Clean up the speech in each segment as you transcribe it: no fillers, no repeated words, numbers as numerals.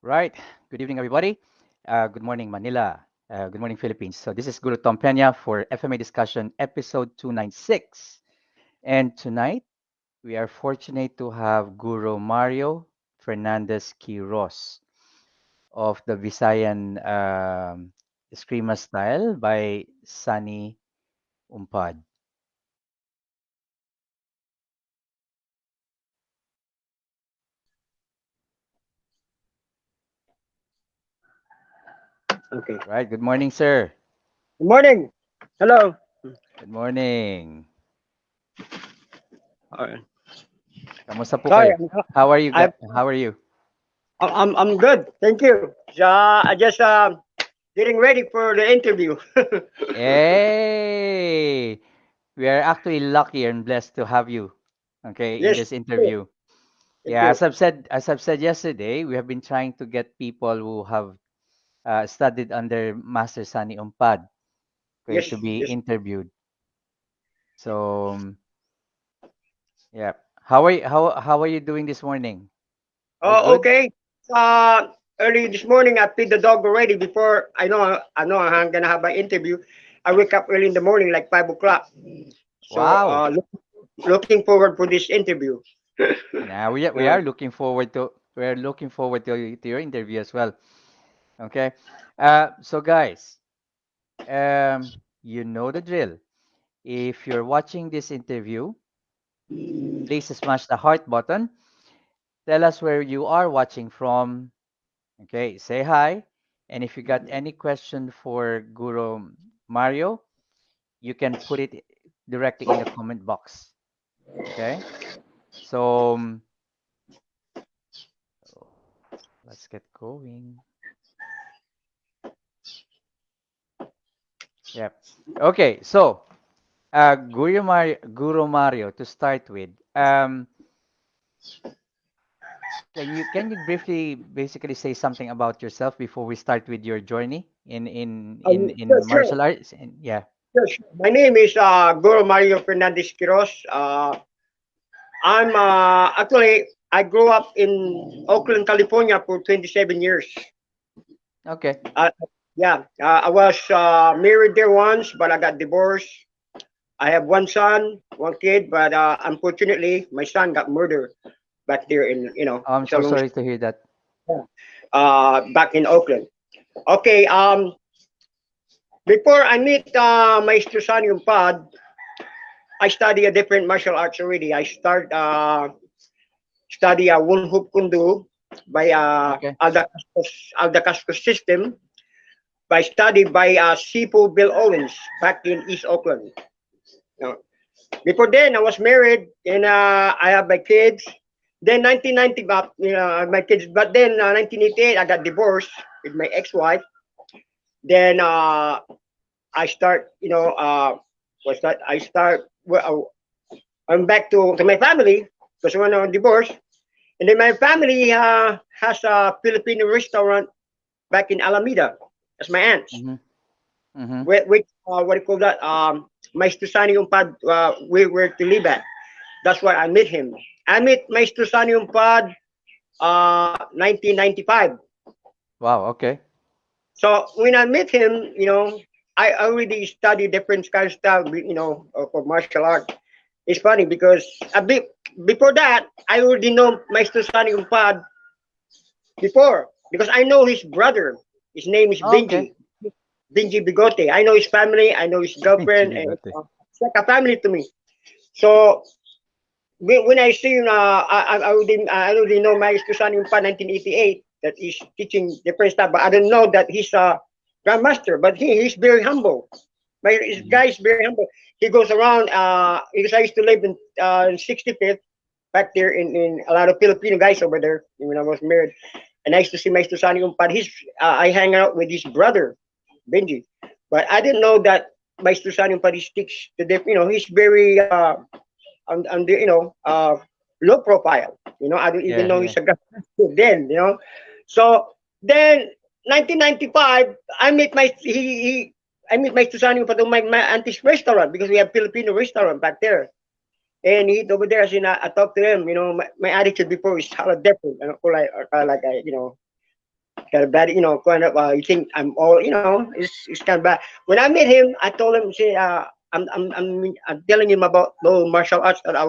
Right. Good evening, everybody. Good morning, Manila. Good morning, Philippines. So this is Guru Tom Peña for FMA Discussion episode 296. And tonight, we are fortunate to have Guru Mario Fernandez Quiroz of the Visayan Escrima style by Sonny Umpad. Okay. Right. Good morning, sir. Good morning. Hello. Good morning. Uh, Kamusta po Sorry, kayo? How are you? I, How are you? I'm good. Thank you. I just getting ready for the interview. Hey, we are actually lucky and blessed to have you, okay, in Yes. this interview. Thank Yeah, you. as I've said yesterday, we have been trying to get people who have studied under Master Sani Umpad, okay, Yes. to be Yes. interviewed. So, yeah, how are you doing this morning? All Oh, good? okay. Uh, Early this morning, I feed the dog already. Before I know I'm gonna have an interview. I wake up early in the morning, like 5 o'clock. So, Wow. looking forward for this interview. Now we Uh, are looking forward to your interview as well. Okay. So guys, you know the drill. If you're watching this interview, please smash the heart button. Tell us where you are watching from. Okay, say hi. And if you got any question for Guru Mario, you can put it directly in the comment box. Okay, so let's get going. Yep. Okay, so Guru Mario to start with. Can you briefly basically say something about yourself before we start with your journey in sure, sure, martial arts? And yeah. sure. My name is Goro Mario Fernandez Quiroz. I'm actually I grew up in Oakland, California for 27 years. Okay. Uh, yeah, I was married there once, but I got divorced. I have one son, one kid, but unfortunately, my son got murdered back there in I'm it's a so long sorry story. to hear that. Back in Oakland. Okay, before I meet Maestro Sonny Umpad, I study a different martial arts already. I start study a one hoop kundu by Okay. Alda Casco system by study by Sipo Bill Owens back in East Oakland. Now, before then, I was married and I have my kids. Then 1990, my kids. But then 1988, I got divorced with my ex-wife. Then I start, what's that? I start. Well, I'm back to my family because when I was divorced. And then my family has a Filipino restaurant back in Alameda. That's my aunt's. Mm-hmm. Mm-hmm. Which what do you call that? Maestro Sani Umpad, we were to live at. That's why I met him. I met Maestro Sani Umpad 1995. Wow. Okay. So when I met him, I already studied different kind of style, for martial art. It's funny because a bit before that, I already know Maestro Sani Umpad before because I know his brother. His name is Okay. Benji. Benji Bigote. I know his family. I know his girlfriend, and Chibigote. it's like a family to me. So when I see him, I already know Maestro Sonny Umpad 1988 that he's teaching different stuff, but I don't know that he's a grandmaster. But he's very humble. His Mm-hmm. guy is very humble. He goes around. Because I used to live in 65th back there in a lot of Filipino guys over there when I was married, and I used to see Maestro Sonny Umpad. I hang out with his brother Benji, but I didn't know that Maestro Sonny Umpad sticks to the. He's very on the low profile. I don't even Yeah. know Yeah. he's a guy then. So then 1995, I meet my Susani pa my auntie's restaurant because we have Filipino restaurant back there. And he over there, as I talked to him. My attitude before is kind of different. Like I kind of bad, kind of, you think I'm all, it's kind of bad. When I met him, I told him, say, I'm telling him about the martial arts that I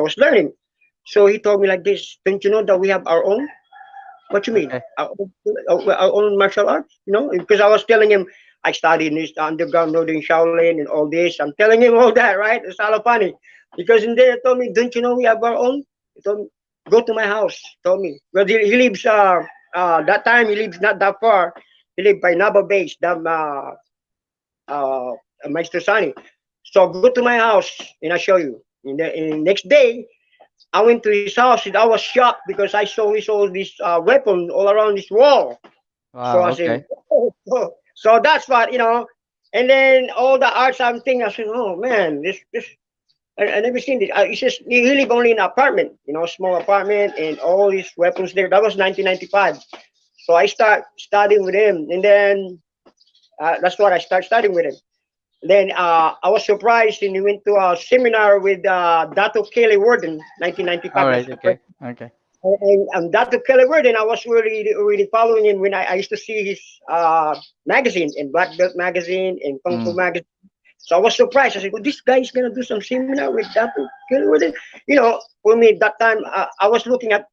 was learning. So he told me like this, don't you know that we have our own? What you mean? Okay. Our own martial arts? Because I was telling him I studied in this underground loading Shaolin and all this. I'm telling him all that, right? It's all funny. Because in there, he told me, don't you know we have our own? He told me, go to my house. He told me. Well, he lives, that time he lives not that far. He lived by Naba Base, uh, Maestro Sonny. So go to my house and I'll show you. And the next day, I went to his house and I was shocked because I saw he saw this weapon all around this wall. So Wow. I said, Okay. oh. So that's what. And then all the arts I'm thinking, I said, oh man, this I never seen this. It's just he live only in an apartment, small apartment, and all these weapons there. That was 1995. So I start studying with him, and then that's what I start studying with him. Then I was surprised, and he went to a seminar with Dato Kelly Warden, All 1995. That's right. the first. Okay. Okay. And Dato Kelly Warden, I was really following him when I used to see his magazine, in Black Belt magazine, and Kung Fu Mm. magazine. So I was surprised. I said, "Well, this guy is gonna do some seminar with Dato Kelly Warden." For me that time, I was looking at,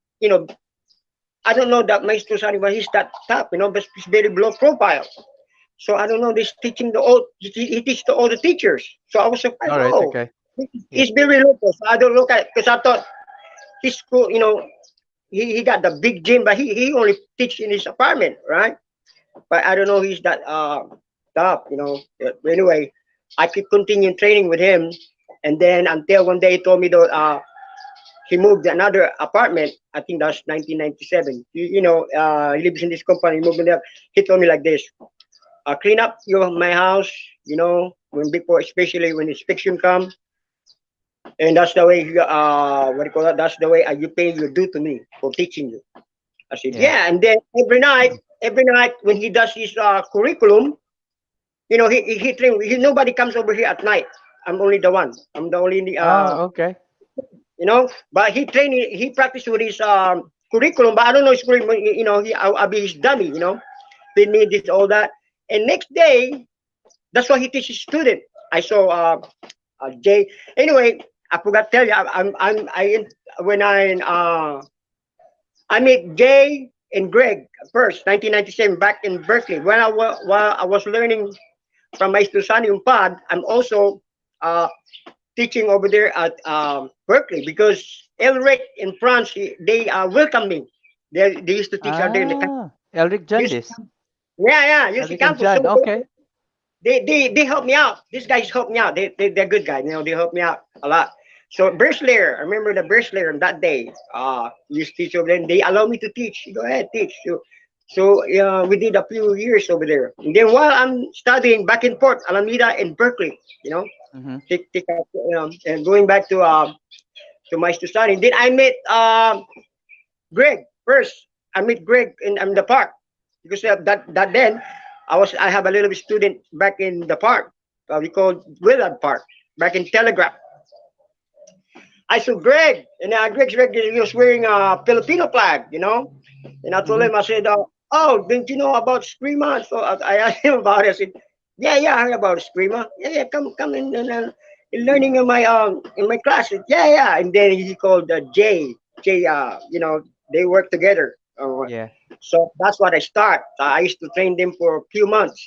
I don't know that Maestro Sani, but he's that top, but he's very low profile. So I don't know. This teaching the old, he teach the older teachers. So I was surprised. All right. Oh, Okay. Yeah. he's very local. So I don't look at it because I thought his school, he got the big gym, but he only teach in his apartment, right? But I don't know. He's that top. But anyway, I could continue training with him, and then until one day he told me that he moved to another apartment. I think that's 1997. He lives in this company. He moved in there. He told me like this: clean up my house, when before, especially when inspection come, and that's the way what do you call that? That's the way you pay your due to me for teaching you. I said, Yeah. yeah, and then every night when he does his curriculum, he train. Nobody comes over here at night. I'm only the one. I'm the only Oh. Okay. But he training. He practice with his curriculum, but I don't know his curriculum. I'll be his dummy. They need this all that. And next day, that's what he teaches student. I saw Jay. Anyway, I forgot to tell you. When I met Jay and Greg first, 1997, back in Berkeley. While I was learning from Maestro Sonny Umpad, I'm also uh, teaching over there at Berkeley because Elric in France, they welcomed me. They used to teach out there in the campus. Ah. Elric Used to Jandis. Yeah, yeah, use the Elric and campus. John. So Okay. they help me out. These guys help me out. They're good guys. They help me out a lot. So Berslayer, I remember the Berslayer on that day. Used to teach over there. And they allow me to teach. Go ahead, teach. So we did a few years over there. And then while I'm studying back in Port Alameda in Berkeley, Mm-hmm. and going back to my study. Then I met Greg first. I met Greg in the park because that then I have a little student back in the park. We called Willard Park back in Telegraph. I saw Greg, and Greg he was wearing a Filipino flag. And I told Mm-hmm. him, I said, "Oh, didn't you know about Escrima?" So I asked him about it. I said, "Yeah, yeah, I heard about Escrima. Yeah, yeah, come in learning in my class." Said, yeah, yeah. And then he called Jay. They work together. Yeah. So that's what I start. I used to train them for a few months.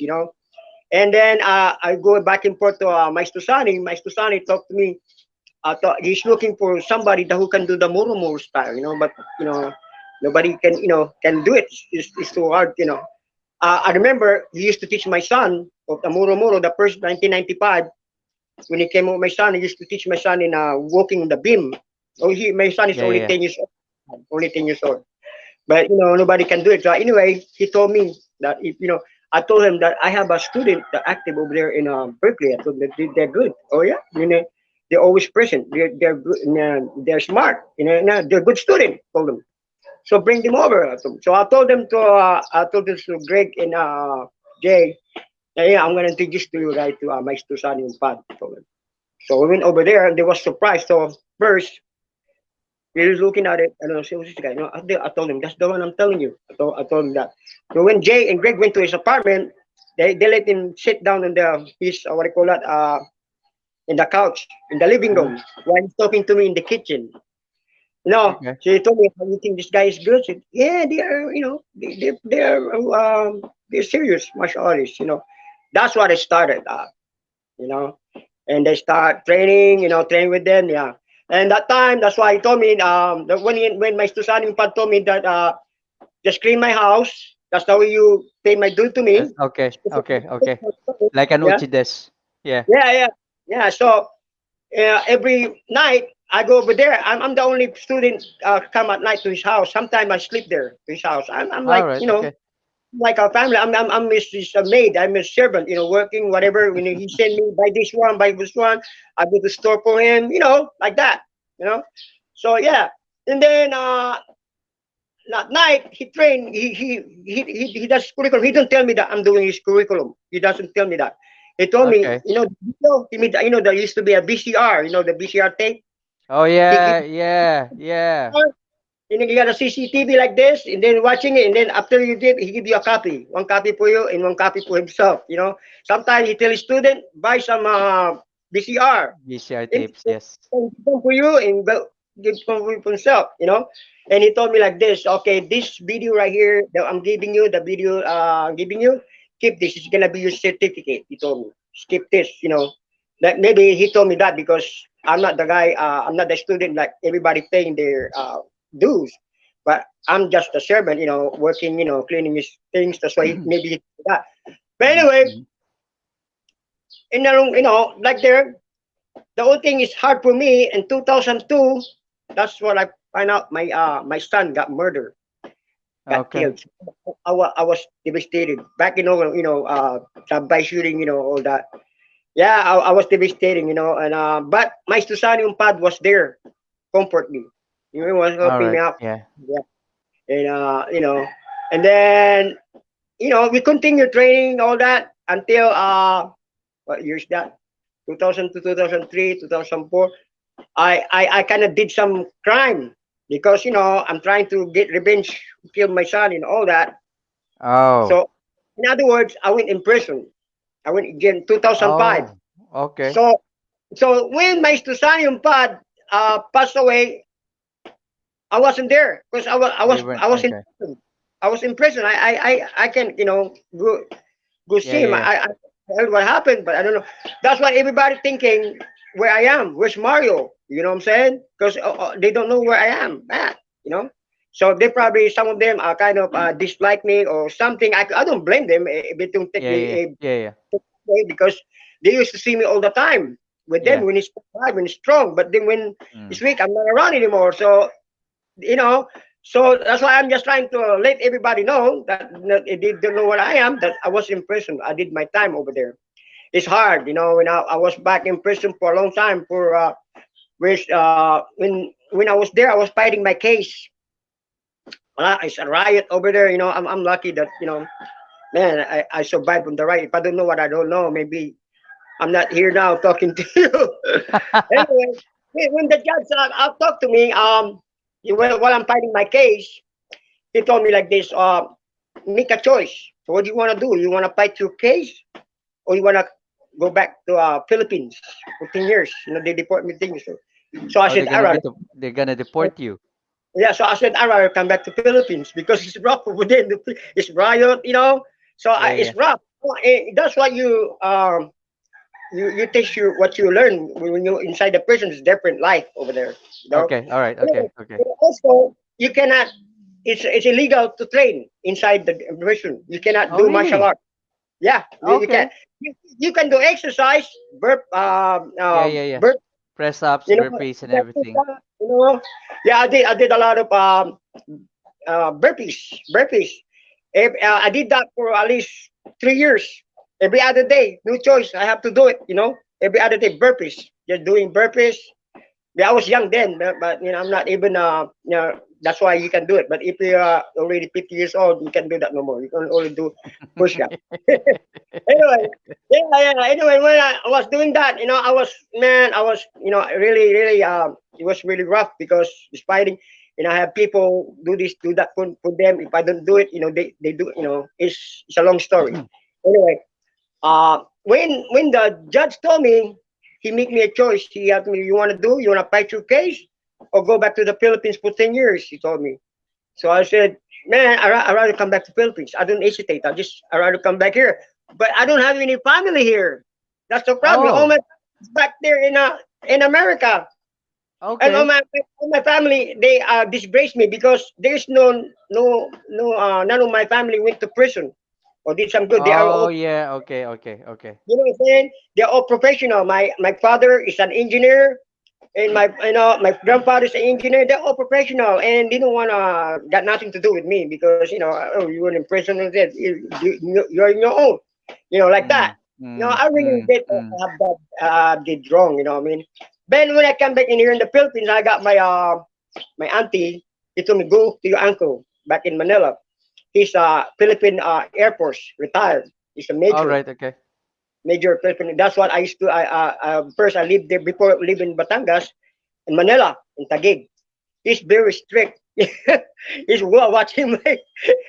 And then I go back and forth to Maestro Sani. Maestro Sani talked to me. He's looking for somebody who can do the Murumur style, but nobody can do it. It's too hard. I remember he used to teach my son of the Murumuro, the first 1995. When he came with my son, he used to teach my son in walking the beam. My son is Yeah. only Yeah. 10 years old. Only 10 years old. But nobody can do it. So anyway, he told me that if I told him that I have a student that active over there in Berkeley. I told them that they're good. Oh yeah, they're always present. They're good. They're smart. They're good student. Told them. So bring them over. So I told them to Greg and Jay. Yeah, I'm gonna introduce to you guys to my Sunny and Pad. Told them. So we went over there and they was surprised. So first He's looking at it, and I said, "Who's this guy?" You know, I told him, "That's the one I'm telling you." I told him that. So when Jay and Greg went to his apartment, they let him sit down in the his what do you call that in the couch in the living Mhm. room while he's talking to me in the kitchen. No, Okay. so he told me, "How you think this guy is good?" I said, "Yeah, they are. You know, they're serious martial artists. You know, that's what I started. You know, and they start training. You know, train with them. Yeah, and that time, that's why he told me that when my Sonny Umpad told me that just clean my house. That's the way you pay my due to Yes. me. Okay. Okay. Okay. Like an Yeah, uchi des. Yeah. yeah. Yeah. So every night I go over there. I'm the only student come at night to his house. Sometimes I sleep there to his house. I'm All like, right. you know, Okay. like our family. I'm his maid. I'm his servant. You know, working whatever. When he send me buy this one, I go to the store for him. You know, like that. You know. So yeah, and then at night he train. He does curriculum. He don't tell me that I'm doing his curriculum. He doesn't tell me that. He told me, Okay. you know, there used to be a VCR. You know, the VCR tape. Oh He give yeah. Yeah. Yeah. and then you got a CCTV like this, and then watching it, and then after you did, he give you a copy, one copy for you and one copy for himself. You know, sometimes he tell his student buy some VCR, VCR and tapes. Yes. some for you and give some for himself. You know, and he told me like this: okay, this video right here that I'm giving you, the video I'm giving you, keep this. It's gonna be your certificate. He told me, keep this. You know, that maybe he told me that because I'm not the guy. I'm not the student like everybody paying their dues. But I'm just a servant, you know, working, you know, cleaning his things. That's why maybe he did that. But Mhm, anyway, mhm. in the room, you know, like there, the whole thing is hard for me. In 2002, that's what I find out. My son got murdered, got Okay. killed. I was devastated. Back in by shooting, you know, all that. Yeah, I was devastated, you know, and but my Sunny Umpad was there, comfort me. You know, was All helping me right. out. Yeah. Yeah, and you know, and then you know we continue training all that until what years that 2002, 2003, 2004. I kind of did some crime because you know I'm trying to get revenge, kill my son and all that. Oh. So in other words, I went in prison. I went again 2005. Oh. Okay. So when my Susanium Pad passed away, I wasn't there because You weren't. I was in Okay. prison. I was in prison. I can you know go Yeah. see him. Yeah. Yeah. I heard what happened, but I don't know. That's why everybody thinking where I am. Where's Mario? You know what I'm saying? Because they don't know where I am at. You know. So they probably some of them are kind of dislike me or something. I don't blame them if they don't take Yeah. me Yeah. Yeah. Yeah. way because they used to see me all the time with them Yeah. when it's hard, when it's strong. But then when Mm. it's weak, I'm not around anymore. So you know, so that's why I'm just trying to let everybody know that they don't know what I am. That I was in prison. I did my time over there. It's hard, you know. When I was back in prison for a long time for when I was there, I was fighting my case. It's a riot over there. You know, I'm lucky that you know, man, I survived from the riot. If I don't know what I don't know, maybe I'm not here now talking to you. Anyway, when the judge talked to me, while I'm fighting my case, he told me like this: make a choice. So what do you want to do? You want to fight your case, or you want to go back to Philippines for 10 years? You know, they deport me things. So I Oh, said, all right. they're gonna deport you. Yeah, so I said, I'd rather come back to Philippines because it's rough over there. It's riot, you know. So Yeah. it's Yeah. rough. That's why you teach you what you learn when you're inside the prison. Is different life over there, you know. Okay. All right. Anyway, Okay. Okay. also you cannot. It's illegal to train inside the prison. You cannot Oh, do martial really? art. Yeah, you can. Okay. You can do exercise, Yeah. Yeah. Yeah. burp. Press ups, You know, burpees, and that is, everything. you know. Yeah, I did a lot of burpees. I did that for at least 3 years. Every other day, no choice. I have to do it. You know, every other day burpees. Just doing burpees. Yeah, I was young then, but I'm not even that's why you can do it. But if you are already 50 years old, you can do that no more. You can only do push up. Anyway, yeah. Anyway, when I was doing that, I was, really, really, it was really rough because despite it, I have people do this, do that for them. If I don't do it, they do, it's a long story. Anyway, when the judge told me, he make me a choice. He asked me, you want to fight your case or go back to the Philippines for 10 years? He told me. So I said, man, I rather come back to Philippines. I don't hesitate. I rather come back here. But I don't have any family here. That's the problem. All Oh, my back there in America, and okay. all my family, they disgraced me because there's none of my family went to prison or did some good. They are Oh, all, yeah. Okay, okay, okay. what I'm saying. They're all professional. My father is an engineer, and my grandfather's an engineer. They're all professional, and they don't wanna got nothing to do with me because oh, you were in prison and that you're in your own, like that. Mm, mm, I really mm, did mm. have that did wrong. I mean, then when I come back in here in the Philippines, I got my auntie. He told me go to your uncle back in Manila. He's Philippine Air Force retired. He's a All major right, okay. Philippine. That's what I used to. First I lived there before living in Batangas in Manila in Taguig. He's very strict. He's watching my.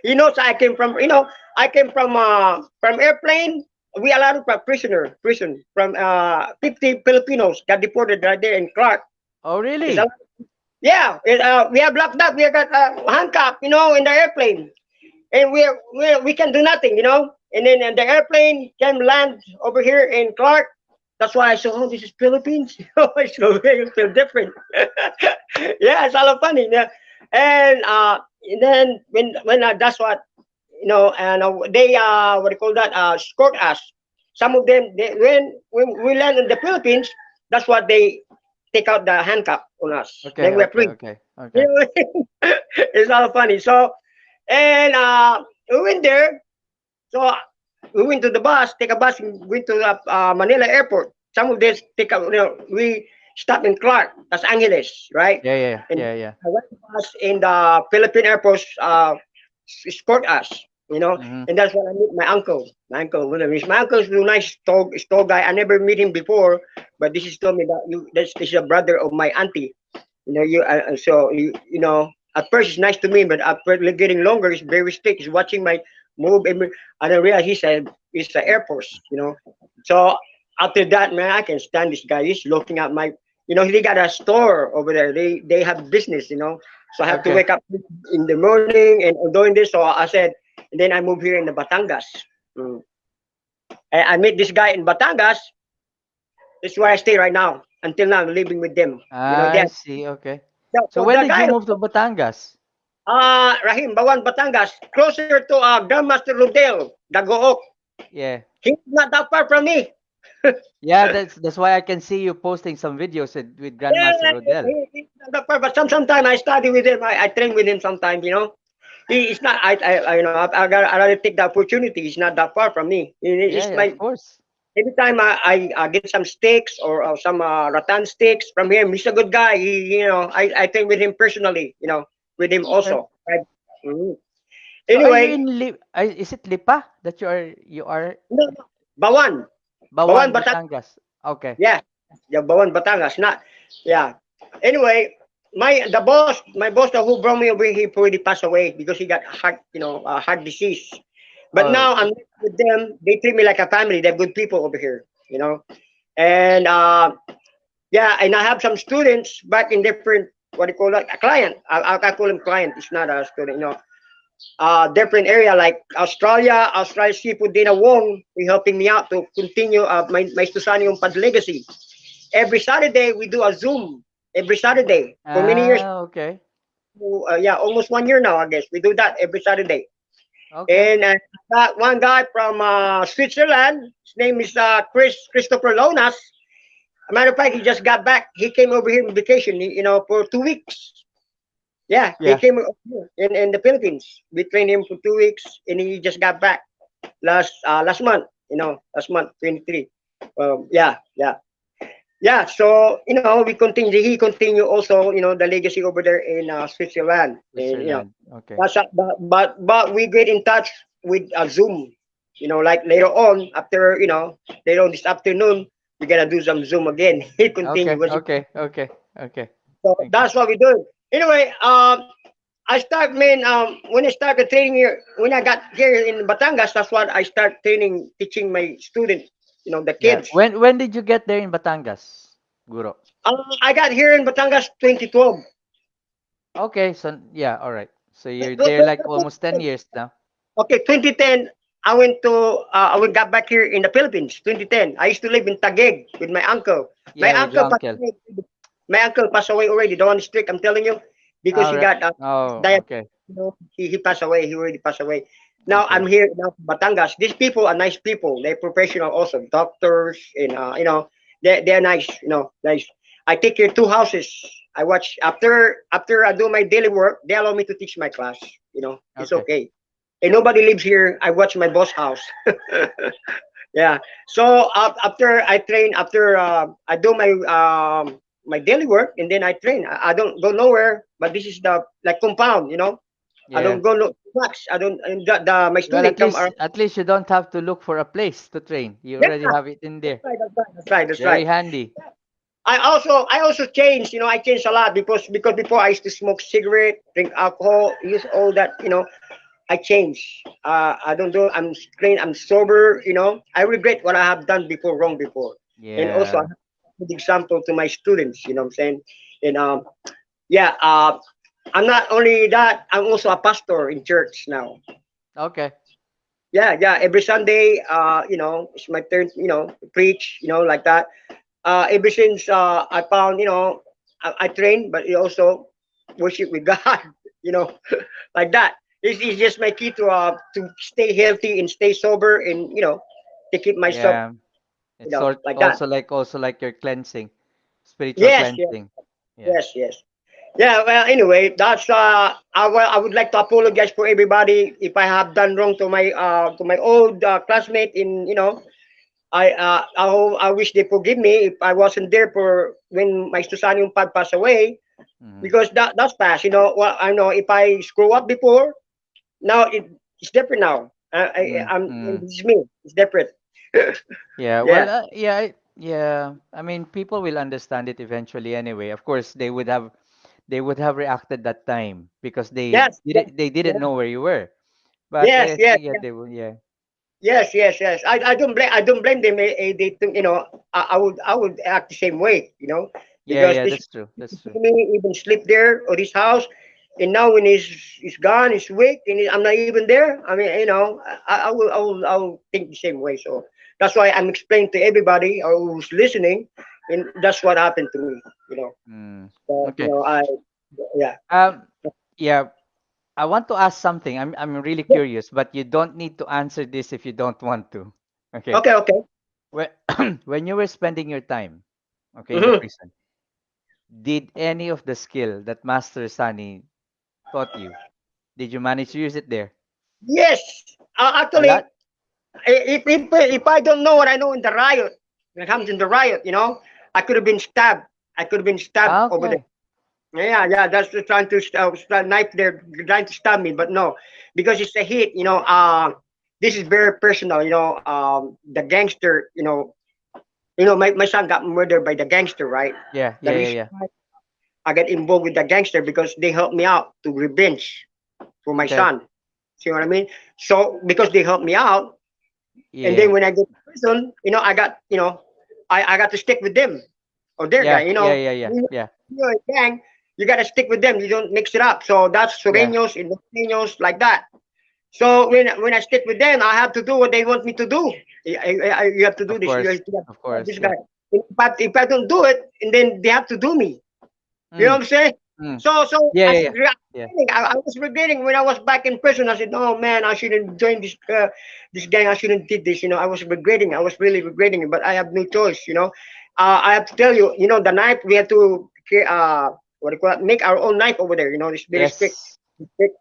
He knows I came from. I came from airplane. We allowed from prison from 50 Filipinos got deported right there in Clark. Oh, It's a, really? yeah, we have locked up. We got handcuffed, in the airplane, and we can do nothing. And then the airplane can land over here in Clark. That's why I said, oh, this is Philippines. It's so feel different. Yeah, it's all funny. Yeah. And then when that's what and they what do you call that? Escort us. Some of them, when we land in the Philippines, that's what they take out the handcuff on us. Okay, Then we're okay, free. okay, okay. You know, it's all funny. So and we went there. So we went to the bus, take a bus, and went to the Manila airport. Some of this we stopped in Clark, Los Angeles, right? Yeah, yeah, And yeah, yeah. I went to bus in the Philippine airports escort us, Mm-hmm. and that's when I meet my uncle. My uncle is a nice tall guy. I never met him before, but this is told me that this is a brother of my auntie. So at first it's nice to me, but after getting longer, it's very strict. He's watching my move, and I don't realize he's a Air Force. So after that, man, I can stand this guy. He's looking at my, they got a store over there. They have business. So I have to Okay. wake up in the morning and doing this. So I said, and then I moved here in the Batangas. Mm. And I met this guy in Batangas. This is where I stay right now. Until now, I'm living with them. I see. Okay. So So when the did you guy, move to Batangas? Rahim, Bawan, Batangas, closer to Grandmaster Rodel, Dagook. Yeah. He's not that far from me. Yeah, that's why I can see you posting some videos with Grandmaster Yeah, Rodel. he's not that far. But sometimes I study with him. I train with him sometimes. He's not. I rather take the opportunity. He's not that far from me. Yeah, He's yeah, of my course. every time I get some steaks or some rattan steaks from him. He's a good guy. I train with him personally. With him Okay. also. Right? Mhm. So are you Anyway, in is it Lipa that you are no, no. Bawan, Bawan, Bawan, Batangas. Batangas? Okay. Yeah, yeah, Bawan, Batangas. Not, yeah. Anyway, my boss who brought me over here, he already passed away because he got heart disease. But Oh, now I'm with them. They treat me like a family. They're good people over here. And yeah, and I have some students back in different what do you call that? A client. I call him client. It's not a student. Different area like Australia Seafood Dina Wong, he helping me out to continue my Sonny Umpad legacy. Every Saturday we do a Zoom. Every Saturday for many years. okay. Yeah, almost 1 year now. I guess we do that every Saturday. Okay. And I got one guy from Switzerland. His name is Christopher Lonas. A matter of fact, he just got back. He came over here on vacation. For 2 weeks. Yeah, he Yeah. came in the Philippines. We trained him for 2 weeks, and he just got back last month. Last month 23. Yeah, yeah, yeah, so we continue. He continue also, the legacy over there in Switzerland, and Switzerland. Okay. but we get in touch with Zoom. Like later on, after later on this afternoon, we're gonna do some Zoom again. He continue. Okay. Okay. Okay. Okay. So Okay. that's what we do. Anyway, I start, man. When I started training here, when I got here in Batangas, that's what I start training, teaching my students, the Yeah. kids. When did you get there in Batangas, Guro? I got here in Batangas 2012. Okay. So yeah. All right. So you're No, there like almost 10 years now. Okay, 2010. I went got back here in the Philippines. 2010. I used to live in Taguig with my uncle. My Yeah, with your uncle passed uncle. away. My uncle passed away already. The one strict, I'm telling you, because All he right. got Oh. diabetes. Okay. He passed away. He already passed away. Now I'm Okay. here now, in Batangas. These people are nice people. They're professional, also doctors, and they're nice. Nice. I take care two houses. I watch after I do my daily work. They allow me to teach my class. It's Okay. okay. And nobody lives here. I watch my boss house. Yeah. So after I train, after I do my daily work, and then I train. I don't go nowhere, but this is the like compound. I Yeah. don't go no much. I don't. And my Well, student come around. at least you don't have to look for a place to train. You Yeah, already have it in that's there. right. That's right. That's right. That's Very right. handy. I also changed. I changed a lot because before I used to smoke cigarette, drink alcohol, use all that. I changed. I don't do. I'm clean. I'm sober. I regret what I have done before, wrong before, and also I Yeah. have a good example to my students. You know what I'm saying? And yeah. I'm not only that. I'm also a pastor in church now. Okay. Yeah, yeah. Every Sunday, it's my turn. To preach. Like that. Ever since I found, I train, but also worship with God. You know, like that. This is just my key to stay healthy and stay sober, and to keep myself, Yeah. It's like that. also like your cleansing, spiritual Yes, yes, cleansing. Yeah. yes, yes. Yeah. Well, anyway, that's I would like to apologize for everybody if I have done wrong to my old classmate in I wish they forgive me if I wasn't there for when my Sonny Umpad passed away, Hmm. because that's past. Well, I know if I screw up before, now it's different now. Mm, mm. It's me. It's different. Yeah. Well, Yeah. yeah. I mean, people will understand it eventually anyway. Of course, they would have reacted that time because Yes. Yes. they didn't Yes. know where you were. But Yes. Yes. yeah, they will. Yeah. Yes. Yes. Yes. I don't blame them. They think, I would act the same way. Yeah, Because yeah. this That's true. That's true. me even sleep there or this house, and now when he's gone, he's weak, and I'm not even there. I mean, I will think the same way. So that's why I'm explaining to everybody who's listening, and that's what happened to me. You know, Mm. so, Okay. yeah. Um. Yeah. I want to ask something. I'm really Yeah. curious, but you don't need to answer this if you don't want to. Okay. Okay, okay. When when you were spending your time, okay, in the Hmm. prison, did any of the skill that Master Sunny taught you, did you manage to use it there? Yes, A actually, lot? if I don't know what I know in the riot, when it comes in the riot, I could have been stabbed. I could have been stabbed Ah, over there. okay. Yeah, yeah, that's the trying to knife there, trying to stab me, but no, because it's a hit. This is very personal. The gangster. My son got murdered by the gangster, right? Yeah, The yeah, yeah, reason yeah. why I got involved with the gangster because they helped me out to revenge for my Okay. son. See what I mean? So because they helped me out, and then Yeah. when I go to prison, I got I got to stick with them or their Yeah, gang. yeah, yeah, yeah, When yeah, you're a gang, you got to stick with them. You don't mix it up. So that's yeah, Sureños and Norteños like that. So when I stick with them, I have to do what they want me to do. You have to do of this. You have course. to Of help course, this yeah. guy. If I don't do it, and then they have to do me. You know Mm, what I'm saying? mm. So Yeah, I yeah, said, yeah. Yeah. I was regretting when I was back in prison. I said, "Oh man, I shouldn't join this gang. I shouldn't did this." I was regretting. I was really regretting it, but I have no choice. I have to tell you, the knife we have to what do you call it? Make our own knife over there. It's very strict. Yes. Strict.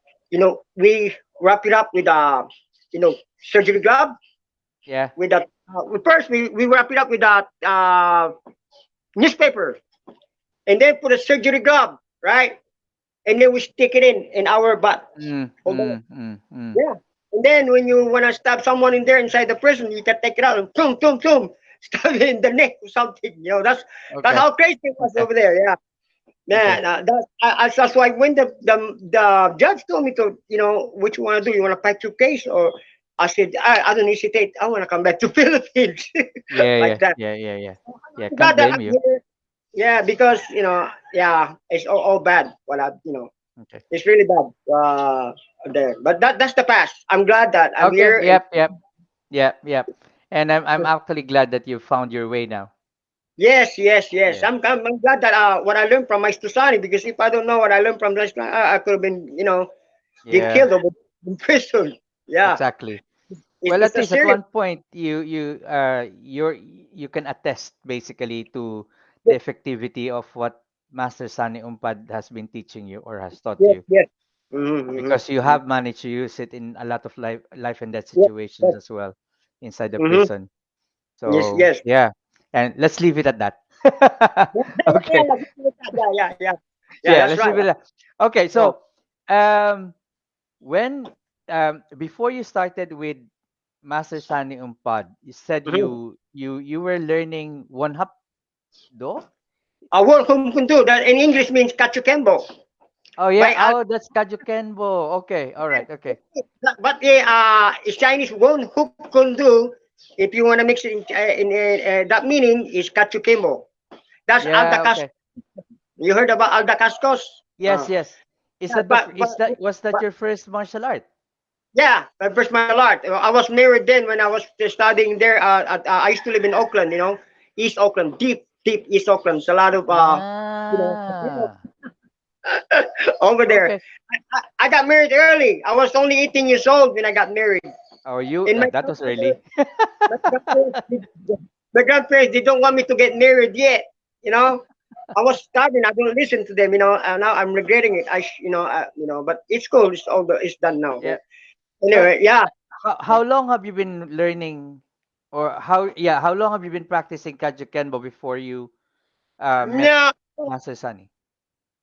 We wrap it up with surgery glove Yeah. with that. First, we wrap it up with that. newspaper, and then put a surgery glove, right? And then we stick it in our butt. Mm, Okay? mm, mm, mm. Yeah. And then when you want to stab someone in there inside the prison, you can take it out and boom, boom, boom, stab it in the neck or something. That's Okay. how crazy it was Okay. over there. Yeah. Okay. Nah, nah, that's why when the judge told me to, what you want to do, you want to fight your case, or I said, I don't hesitate. I want to come back to Philippines, Yeah, like yeah, that. yeah, yeah, yeah. Yeah, I'm can't glad that blame I'm you. here. Yeah, because yeah, it's all bad. Okay. It's really bad there. But that's the past. I'm glad that I'm Okay. here. And Yep, yep. Yep, yep. And I'm actually glad that you found your way now. yes, yes, yes. Yeah. I'm glad that what I learned from my Stusani, because if I don't know what I learned from this, I could have been get Yeah, killed over in prison. Yeah, exactly. Well, it's at a least at serious. one point you can attest basically to the effectivity of what Master Sonny Umpad has been teaching you or has taught Yes, you, yes. Mm-hmm, because you mm-hmm. have managed to use it in a lot of life and death Yes, situations yes. as well inside the Mm-hmm. prison. Yes, So yes. yeah, and let's leave it at that. Yeah, Okay. yeah, yeah, yeah, yeah. Yeah, Yeah, that's let's leave right. it at that. Okay, Yeah. so um when before you started with Master Sani Umpad, you said Mm-hmm. you were learning one hap do? Work home kundu, that in English means kachukembo. Oh By yeah, oh that's Kajukenbo. Okay, all right, okay. but Chinese one hook kundu. If you want to mix it that meaning is kachukembo. That's Yeah, aldakas. okay. You heard about aldakascos? Yes, yes. Is Yeah, that is that was that but your first martial art? yeah, my first martial art. I was married then when I was studying there. I used to live in Oakland, East Oakland, deep East Oakland. It's a lot of you know, Ah, over there. okay. I got married early. I was only 18 years old when I got married. Oh, you In my that was grandfather, early. my grandparents, my grandparents, they don't want me to get married yet. You know, I was stubborn. I don't listen to them. And now I'm regretting it. But it's cool. It's done now. Yeah. But Anyway, yeah. how long have you been learning, or how long have you been practicing Kajukenbo before you met No, Master Sunny?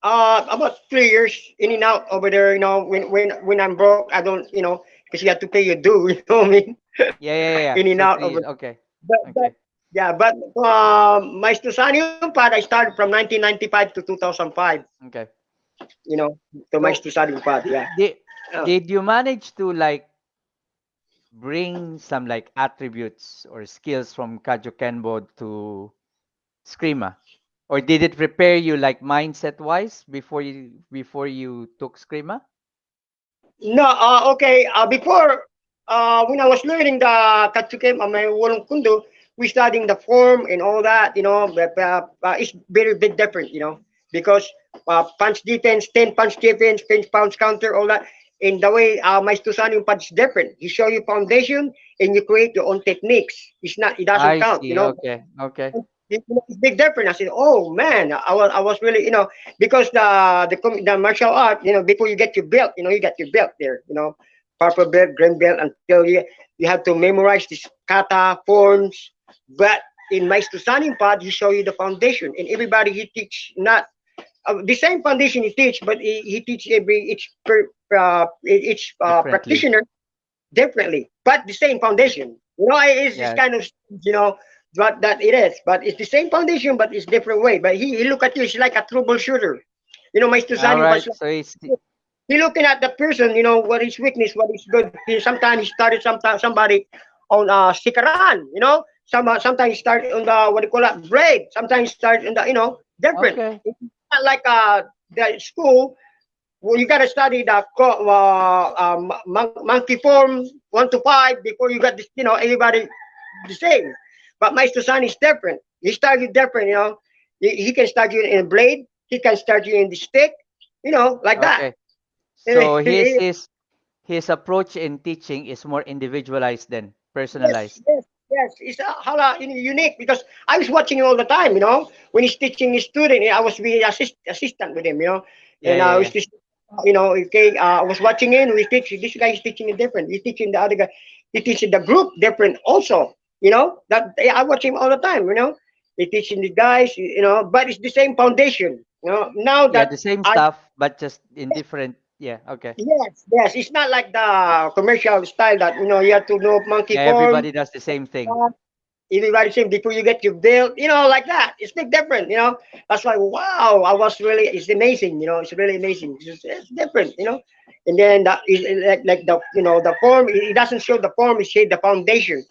about 3 years in and out over there. When I'm broke, I don't. Because you have to pay your due. You know what I mean? Yeah, yeah, yeah, yeah. In and So out three over. years. Okay. But Okay. yeah, but my Susani Umpad, I started from 1995 to 2005. Okay. You know, to my So Susani Umpad. Yeah. did Uh, did you manage to like bring some like attributes or skills from Kajukenbo to Escrima? Or did it prepare you like mindset wise before you took Escrima? no, okay. Before, when I was learning the Katsukem, my Wolong Kundu, we studying the form and all that. It's very bit different. Because punch defense, 10 punch defense, 10 pounds counter, all that. In the way my Susani punch is different. He show you foundation and you create your own techniques. It doesn't I count. see. Okay. Okay. It's big difference. I said, oh man, I was really, because the martial art, before you get your belt, you get your belt there, purple belt, green belt, until you have to memorize these kata forms. But in Maestro Pod, he show you the foundation, and everybody he teach not the same foundation he teach, but he teach each Differently. practitioner differently, but the same foundation. It's Yeah. kind of what that it is, but it's the same foundation, but it's different way. But he look at you, it's like a troubleshooter. My All Susani right. was So it's he looking at the person, what is weakness, what is good. Sometimes he started somebody on sikaran, sometimes he start on the what do you call that braid, sometimes start on the different. okay. It's not like the school. Well, you got to study the monkey form 1 to 5 before you got this. Everybody the same. But my son is different. He started different. He can start you in a blade. He can start you in the stick. Like that. Okay. So his approach in teaching is more individualized than Yes, personalized. yes, yes. It's unique because I was watching him all the time. When he's teaching his student, I was being assistant with him. Yeah, And yeah, I was yeah. just, okay. I was watching him. We teach this guy is teaching it different. He's teaching the other guy. He teaching the group different also. That I watch him all the time. They teaching the guys, but it's the same foundation. Now Yeah, that the same I stuff, but just in different. Yeah, okay. yes, it's not like the commercial style that you have to know monkey Yeah, form. everybody does the same thing. Everybody saying before you get your bill, like that. It's big different. That's why wow, I was really it's amazing. It's really amazing. It's different. And then that is like the form. It doesn't show the form. It shows the foundation.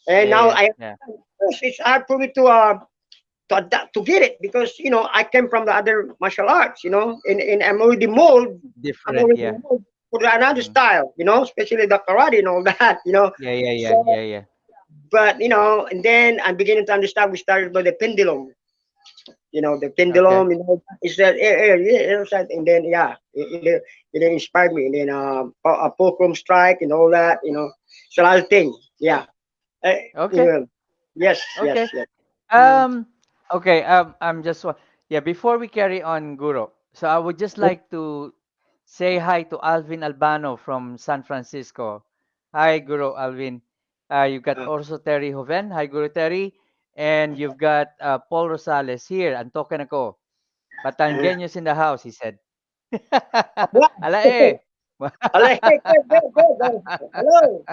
And Yeah, now yeah, I yeah. it's hard for me to adapt to get it because I came from the other martial arts. And I'm already mold. I'm Different, already yeah. mold for another Mm. style. Especially the karate and all that. Yeah, yeah, yeah, So, yeah, yeah. but and then I'm beginning to understand. We started by the pendulum. The Okay. pendulum. It's that and then yeah, it inspired me. And then a fulcrum strike and all that. It's a lot of things. Yeah. Uh, Okay. yeah. Yes. Yes. Okay. Yes. Mm. Um, okay. I'm just yeah. Before we carry on, Guru, so I would just like to say hi to Alvin Albano from San Francisco. Hi, Guru Alvin. You've got Uh, also Terry Hoven. Hi, Guru Terry. And you've got Paul Rosales here. Antoken ako. Batangueños in the house, he said. Ala wow. eh. Hello. Hey, good, good, good, good. Hello.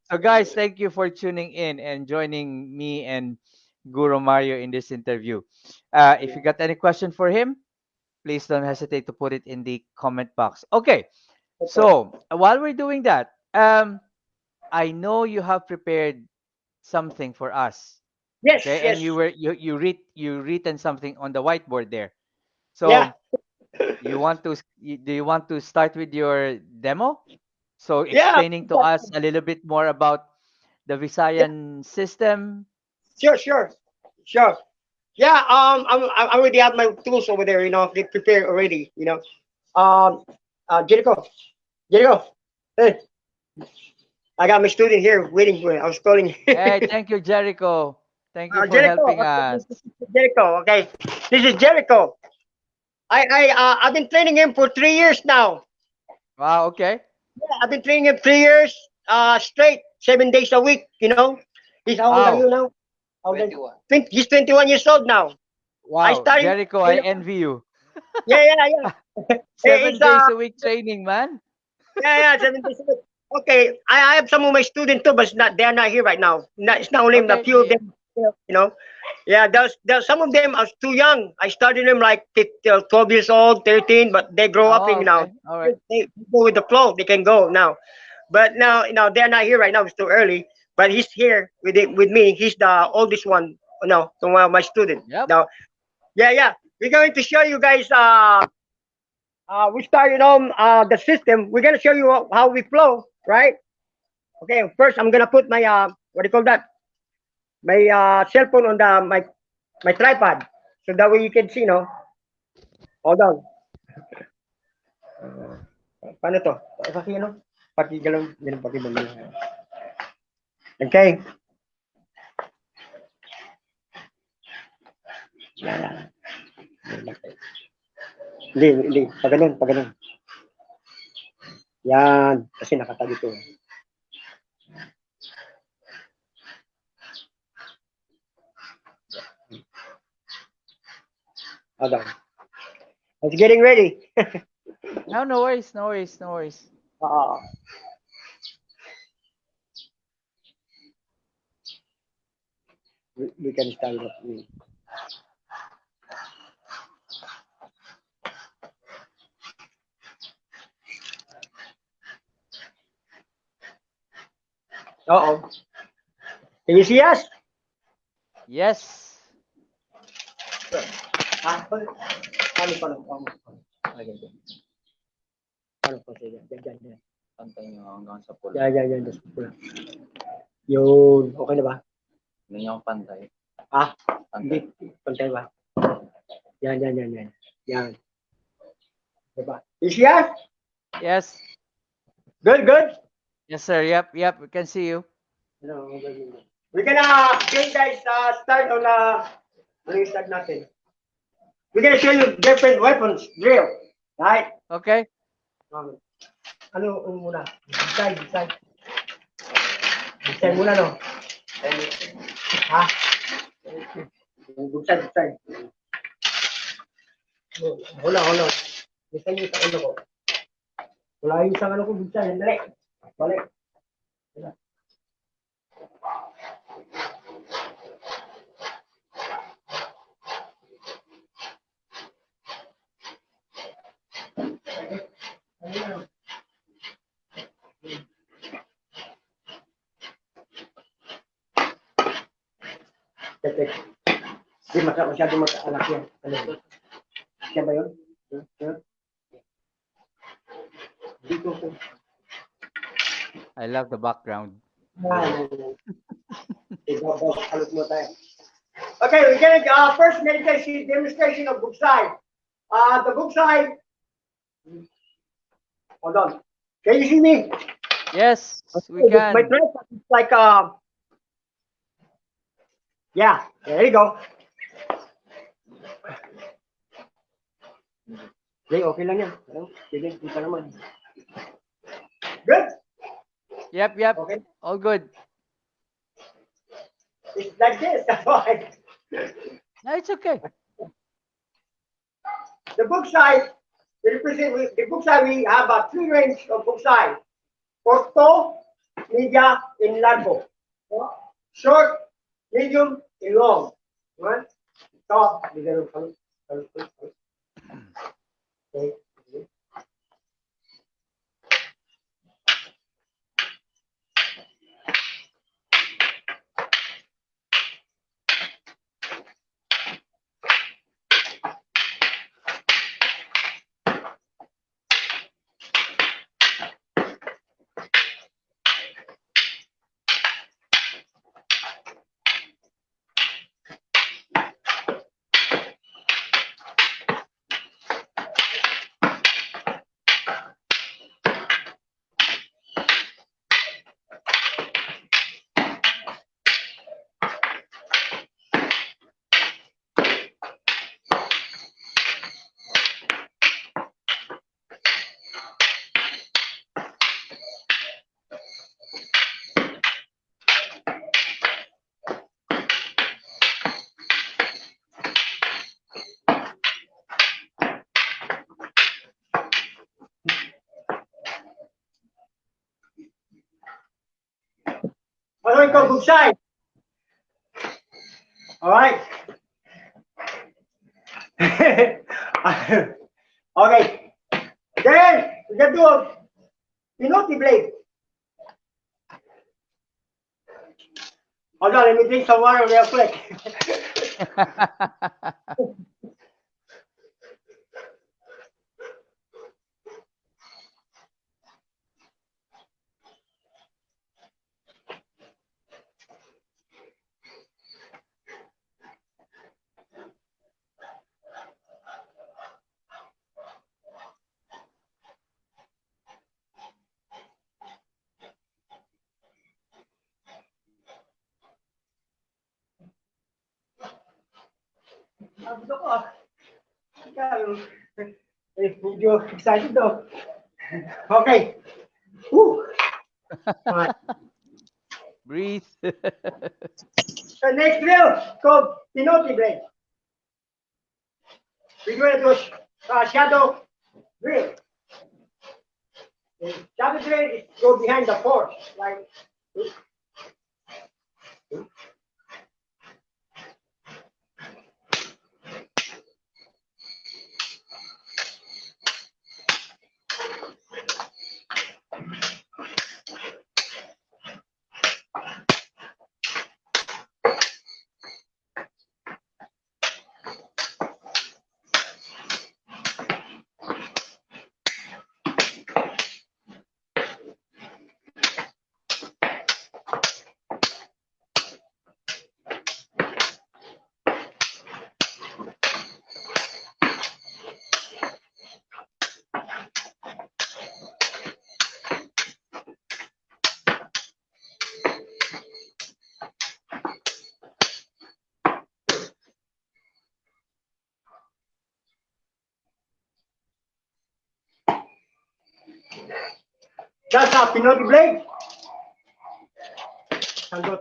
So, guys, thank you for tuning in and joining me and Guru Mario in this interview. If you got any question for him, please don't hesitate to put it in the comment box. Okay, so while we're doing that, I know you have prepared something for us. Yes, Okay, and yes. you written something on the whiteboard there. Yeah, So do you want to start with your demo? So yeah, explaining to us a little bit more about the yeah. Visayan system. Sure, sure, sure. Yeah, I already have my tools over there. They prepared already. Um, Jericho, Jericho. Hey, I got my student here waiting for me. I was calling. Hey, thank you, Jericho. Thank you for Jericho. helping Okay, us. this is Jericho. Okay, this is Jericho. I've been training him for 3 years now. Wow, okay. Yeah, I've been training him 3 years straight, 7 days a week. He's how old are you Wow. now? How old are you? He's 21 years old now. I Wow, started. Jericho, I envy you. Yeah, yeah, yeah. Seven It's days a week training, man. yeah, 7 days. Okay, I have some of my students too, but they're not here right now. It's not only a Okay, few yeah, of yeah. them. You know. Yeah, there's some of them are too young. I started them like 12 years old, 13, but they grow up Oh, in now. okay. All right. They go with the flow. They can go now. But now, they're not here right now. It's too early. But he's here with me. He's the oldest one. No, so one of my student. Yep. Now, yeah, yeah. We're going to show you guys. We started on the system. We're gonna show you how we flow, right? Okay. First, I'm gonna put my what do you call that? My cell phone on my tripod, so that way you can see. Hold on. Paano to? Paki ano? Paki galong, ganun paki balik. Okay. Yan. Hindi. Pag ganun, pag ganun. Yan. Kasi nakatag ito. Hold on. It's getting ready. No, no worries, no worries, no worries. uh, we can start it. Uh-oh. Can you see us? Yes. Ah, paano? Okay. Paano po? Sige. Yan. Pantay nyo hanggang sa pool. Yan. Das pula. Yun. Okay na ba? Hindi nyo pantay. Ah, hindi. Pantay ba? Yan. Yan. Diba? You see us? Yes. Good. Yes, sir. Yep. We can see you. No, good. We're gonna, okay guys, start on, ano yung start natin? We're gonna show you different weapons, drill. Right? Okay. Ano muna? Decide. Decide muna, no? Ha? Good side, good side. Wala. Bisa niyo sa ano ko. Wala yung sa ano ko, good side. Dali. Balik. Tek. Di masyado magkaanak yan. Ano? Siya ba yun? Dito ko. I love the background. Okay, we're getting first meditation demonstration of bugsay. The bugsay. Hold on. Can you see me? Yes, we can. My tripod is like yeah, there you go. Okay lang yan. Sige, kita naman. Good? Yep. Okay. All good. It's like this, that's why. No, it's okay. The bugsay, the bugsay, we have a three range of bugsay. Corto, media, and largo. Short, medium, and long. Right? Top, okay. Ano ito, bugsay? Alright. Okay. Then, we can do a pinoti blade. Hold on, let me drink some water real quick. Gusto ko ah. Medyo excited daw. Okay. Woo. Right. Breathe. The next drill called pinoti blade. We're going to do shadow drill. The shadow drill is go behind the force, like this. That's a pinoti blade. Sandot.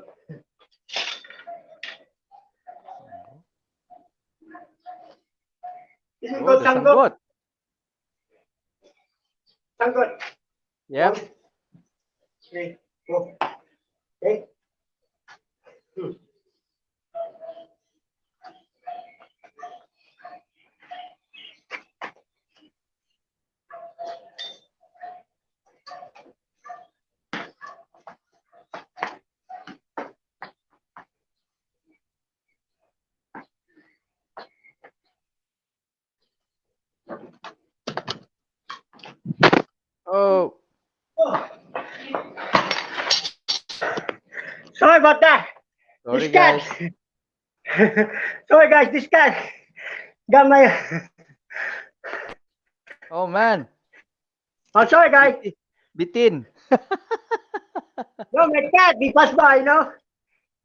This is Oh, called the sanggot. sanggot. Sanggot. One, Yep. three, four. Okay. Hmm. Oh, Oh, sorry about that. This sorry, cat. guys. Sorry, guys. This cat got my. Oh man, I'm sorry, guys. bitin. Bitin. No, my cat. He passed by.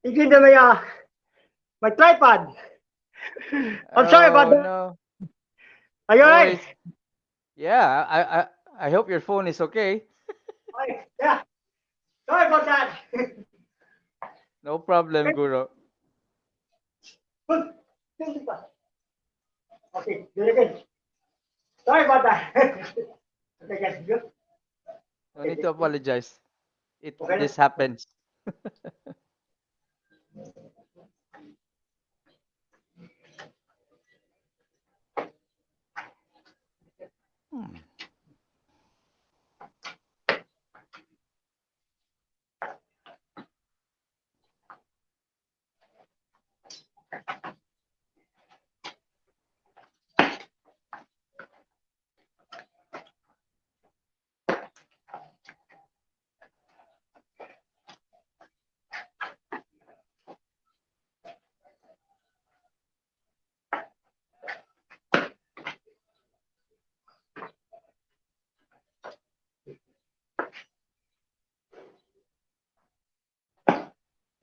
He gave me my tripod. I'm sorry about Oh that. no. Are you Oh, alright? it's yeah. I hope your phone is okay. Yeah. Sorry about that. No problem, Guru. Okay, do it again. Sorry about that. Okay, guys, good. No need to apologize. It Okay na? this happens. Hmm.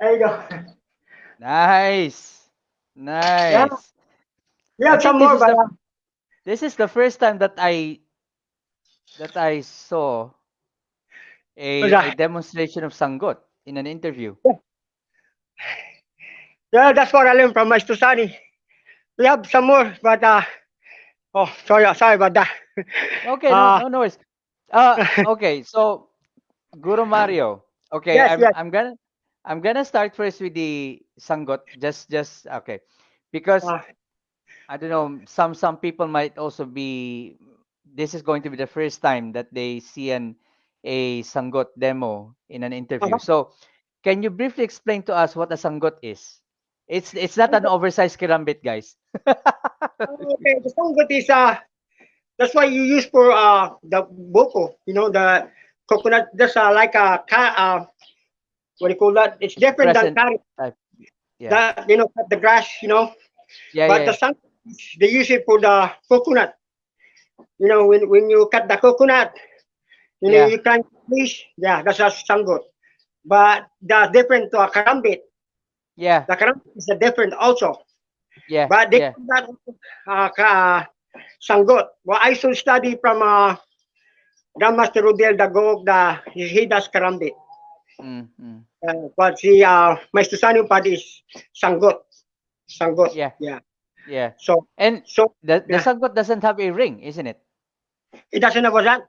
There you go. Nice. Yeah, Nice. we I have think some more, but this is the first time that I saw a uh, demonstration of Sangot in an interview. yeah, that's what I learned from my Susani. We have some more, but oh, sorry about that. Okay, no, Uh, no, no worries. Okay, so Guru Mario. Okay, yes, yes. I'm gonna start first with the Sangot. Just okay, because Uh, I don't know. Some people might also be. This is going to be the first time that they see a Sangot demo in an interview. uh-huh. So, can you briefly explain to us what a Sangot is? It's not an oversized kerambit, guys. Okay, the sanggut is that's why you use for the boko. The coconut. That's like what do you call that? It's It's different than present curry. type. Yeah, That cut the grass. yeah, But yeah, the yeah. sanggut they use it for the coconut. When you cut the coconut, Yeah, you can fish. Yeah, that's a sanggut. But the different to a karambit. yeah, The karambit is a different also. yeah, But they yeah. call that sanggot. Well, I should study from Grandmaster Rodel Dagog, he does karambit. Mm, mm. But Maestro Sonny Umpad is sanggot. Sanggot, Yeah, yeah. yeah. So, And so the yeah. Sangot doesn't have a ring, isn't it? It doesn't have that.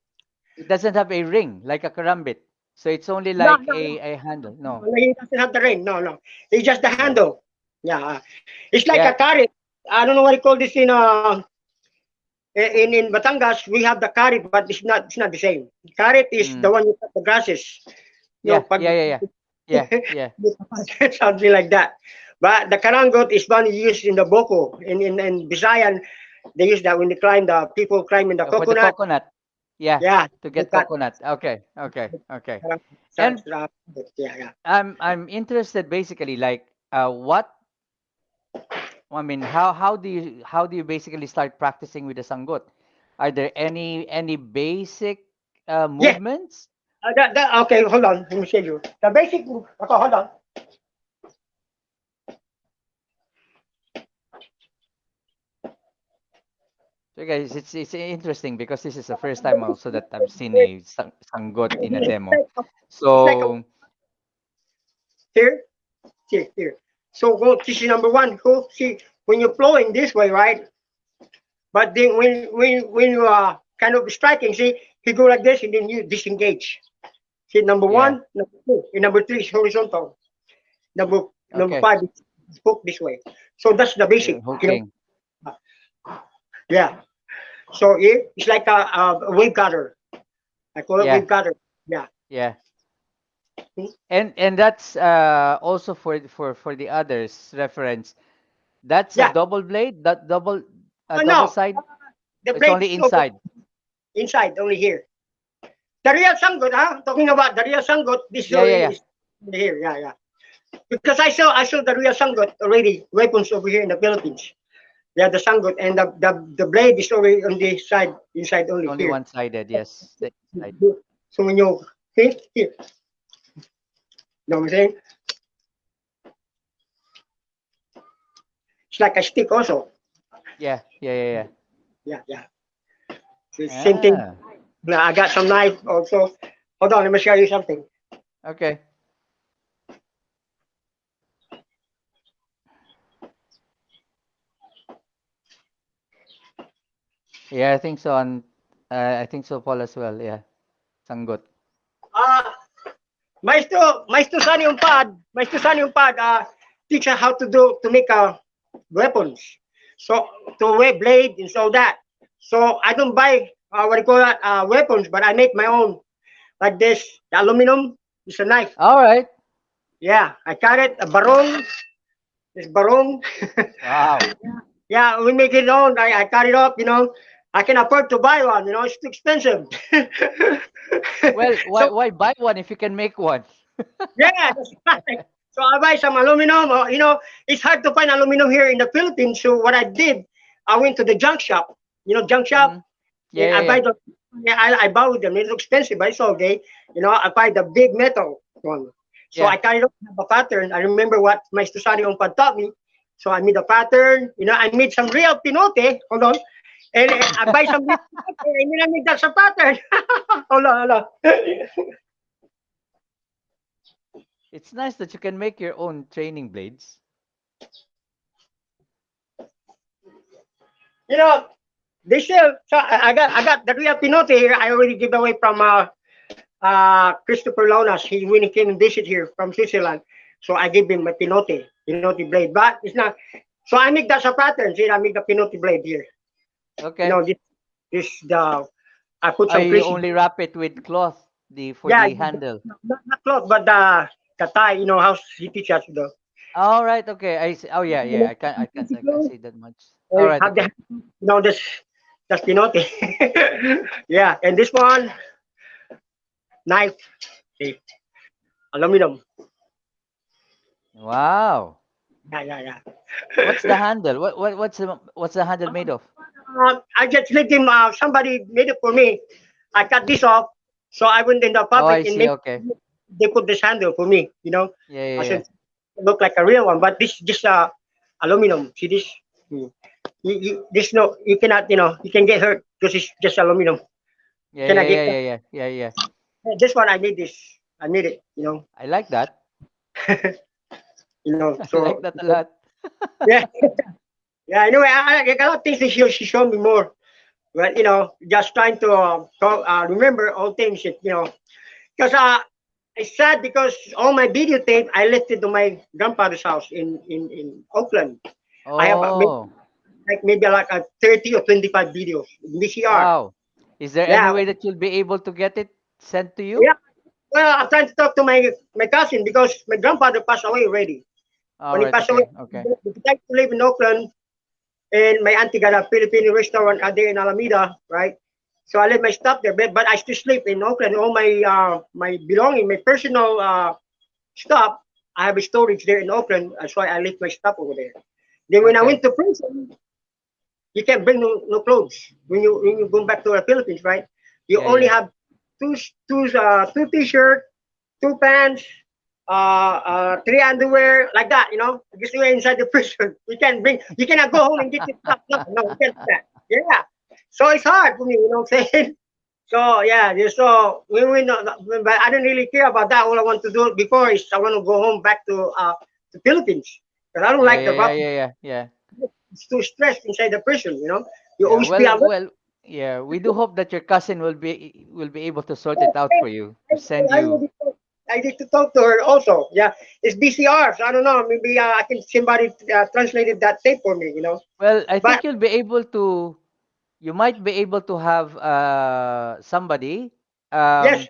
It doesn't have a ring like a karambit. So it's only No, like no, no. a handle. No. No, he doesn't have the ring. No, no. It's just the Yeah. handle. Yeah. It's like a Yeah. carrot. I don't know what you call this in Batangas. We have the carrot, but it's not the same. Carrot is the Mm. one you cut the grasses. Yeah. Pag Yeah. Yeah. Yeah. Yeah. Yeah. something like that. But the karangot is one used in the boko. In Visayan, they use that when they climb the people climb in the For the coconut. coconut. Yeah. Yeah, To they get cut. coconut. Okay. Okay. Okay. Karangot. And Yeah, yeah. I'm interested basically like what I mean how do you basically start practicing with the sangot? Are there any basic Yeah. movements? Okay, hold on. Let me show you. The basic. Okay, hold on. So guys, it's interesting because this is the first time also that I've seen a sanggot in a demo. It's like So here, here. So go. This is number one. Go see when you're flowing this way, right? But then when you are kind of striking, see, he go like this and then you disengage. See, number Yeah. one, number two, and number three is horizontal. Number Okay. five is hook this way. So that's the basic, Hooking. Yeah. So it's like a wave cutter. I call it Yeah. wave cutter. Yeah. Yeah. Hmm? And that's also for the others reference. That's a Yeah. double blade. That double No, side. the It's blade only is open inside. inside, only here. The real sanggot, huh? Talking about the real sanggot, this Yeah. Yeah. Yeah. is here. Yeah, yeah. Because I saw the real sanggot already, weapons over here in the Philippines. Yeah, the sanggot and the blade is already on the side, inside It's only only here. one sided. Yes. The inside. So when you hit here, you know what I'm saying? It's like a stick also. Yeah. Yeah. Yeah. Yeah, yeah. So same thing. Yeah. Ah. Now I got some knife also. Hold on, let me show you something. Okay. Yeah. I think so. On. I think so, Paul as well. Yeah. Sanggot. Uh Maestro Sonny Umpad, teach us how to do to make weapons. So to wear blade and so that. So I don't buy what do you call that weapons, but I make my own like this. The aluminum is a knife. All right. Yeah, I cut it a barong. This barong. Wow. Yeah, we make it own. I cut it up. I can afford to buy one. It's too expensive. Well, why So why buy one if you can make one? yeah, that's right. So I buy some aluminum. It's hard to find aluminum here in the Philippines. So what I did, I went to the junk shop. Junk shop, Mm-hmm. Yeah. and Yeah. I buy Yeah. the. Yeah, I buy with them. It's expensive, but it's okay. I buy the big metal one. So Yeah. I kind of have a pattern. I remember what my Susani Umpad taught me. So I made a pattern. I made some real pinote. Hold on. And I buy some real pinote, and then I make that some pattern. Hold on, hold on. It's nice that you can make your own training blades. you know, they sell. So I got the real pinote here. I already give away from Christopher Lonas. When he came and visit here from Switzerland. So I gave him my pinote blade. But it's not. So I make that a pattern. See, I make the pinote blade here. Okay. This the I put some I creases. only wrap it with cloth for Yeah, the handle. not cloth, but the tie. How he teach us All right. Okay. I see. Oh yeah. Yeah. I can't say that much. All and right. have the Okay. this that's pinote. Yeah, and this one knife, see, aluminum. Wow. Yeah, yeah, yeah. What's the handle? What's the handle made of? I just let him. Somebody made it for me. I cut this off, so I went in the Oh, public I and see. make Okay. they put this handle for me. Yeah. I Yeah. Yeah. said look like a real one, but this just aluminum. See this? Hmm. This no, you cannot. You can get hurt because it's just aluminum. Yeah. Can I Yeah. get Yeah. Yeah. Yeah. Yeah. Yeah. this one? I made this. I made it. I like that. I like So that a lot. yeah, yeah. Anyway, I got a lot of things that she showed me more. But just trying to remember all things that because it's sad because all my videotape I left it to my grandfather's house in Oakland. I have Oh. maybe like a 30 or 25 videos in VCR. Wow. Is there any Yeah, way that you'll be able to get it sent to you? yeah. Well, I'm trying to talk to my cousin because my grandfather passed away already. All When he right. passed away, Okay. Okay. he decided to live in Oakland, and my auntie got a Filipino restaurant out there in Alameda, right? So I left my stuff there, but I still sleep in Oakland. All my belonging, my personal stuff, I have a storage there in Oakland. That's why I left my stuff over there. Then when I Okay. went to prison, you can't bring no clothes when you go back to the Philippines, right? You Yeah. only Yeah. have two t-shirt, two pants, three underwear, like that. Because you're inside the prison. You cannot go home and get your stuff. No, you can't do that. Yeah. So it's hard for me. You know what I'm saying? So yeah, so we know, but I don't really care about that. All I want to do before is I want to go home back to the Philippines because I don't Yeah. like the Yeah. Yeah. rough. Yeah. Yeah. Yeah. It's too stressed inside the prison. You Yeah. always be Well, alert. well, yeah. We do hope that your cousin will be able to sort it out for you I, to send I, you. I need to talk to her also. Yeah, it's BCR. So I don't know. Maybe I can somebody translated that tape for me. Well, I But think you'll be able to. You might be able to have somebody yes, um,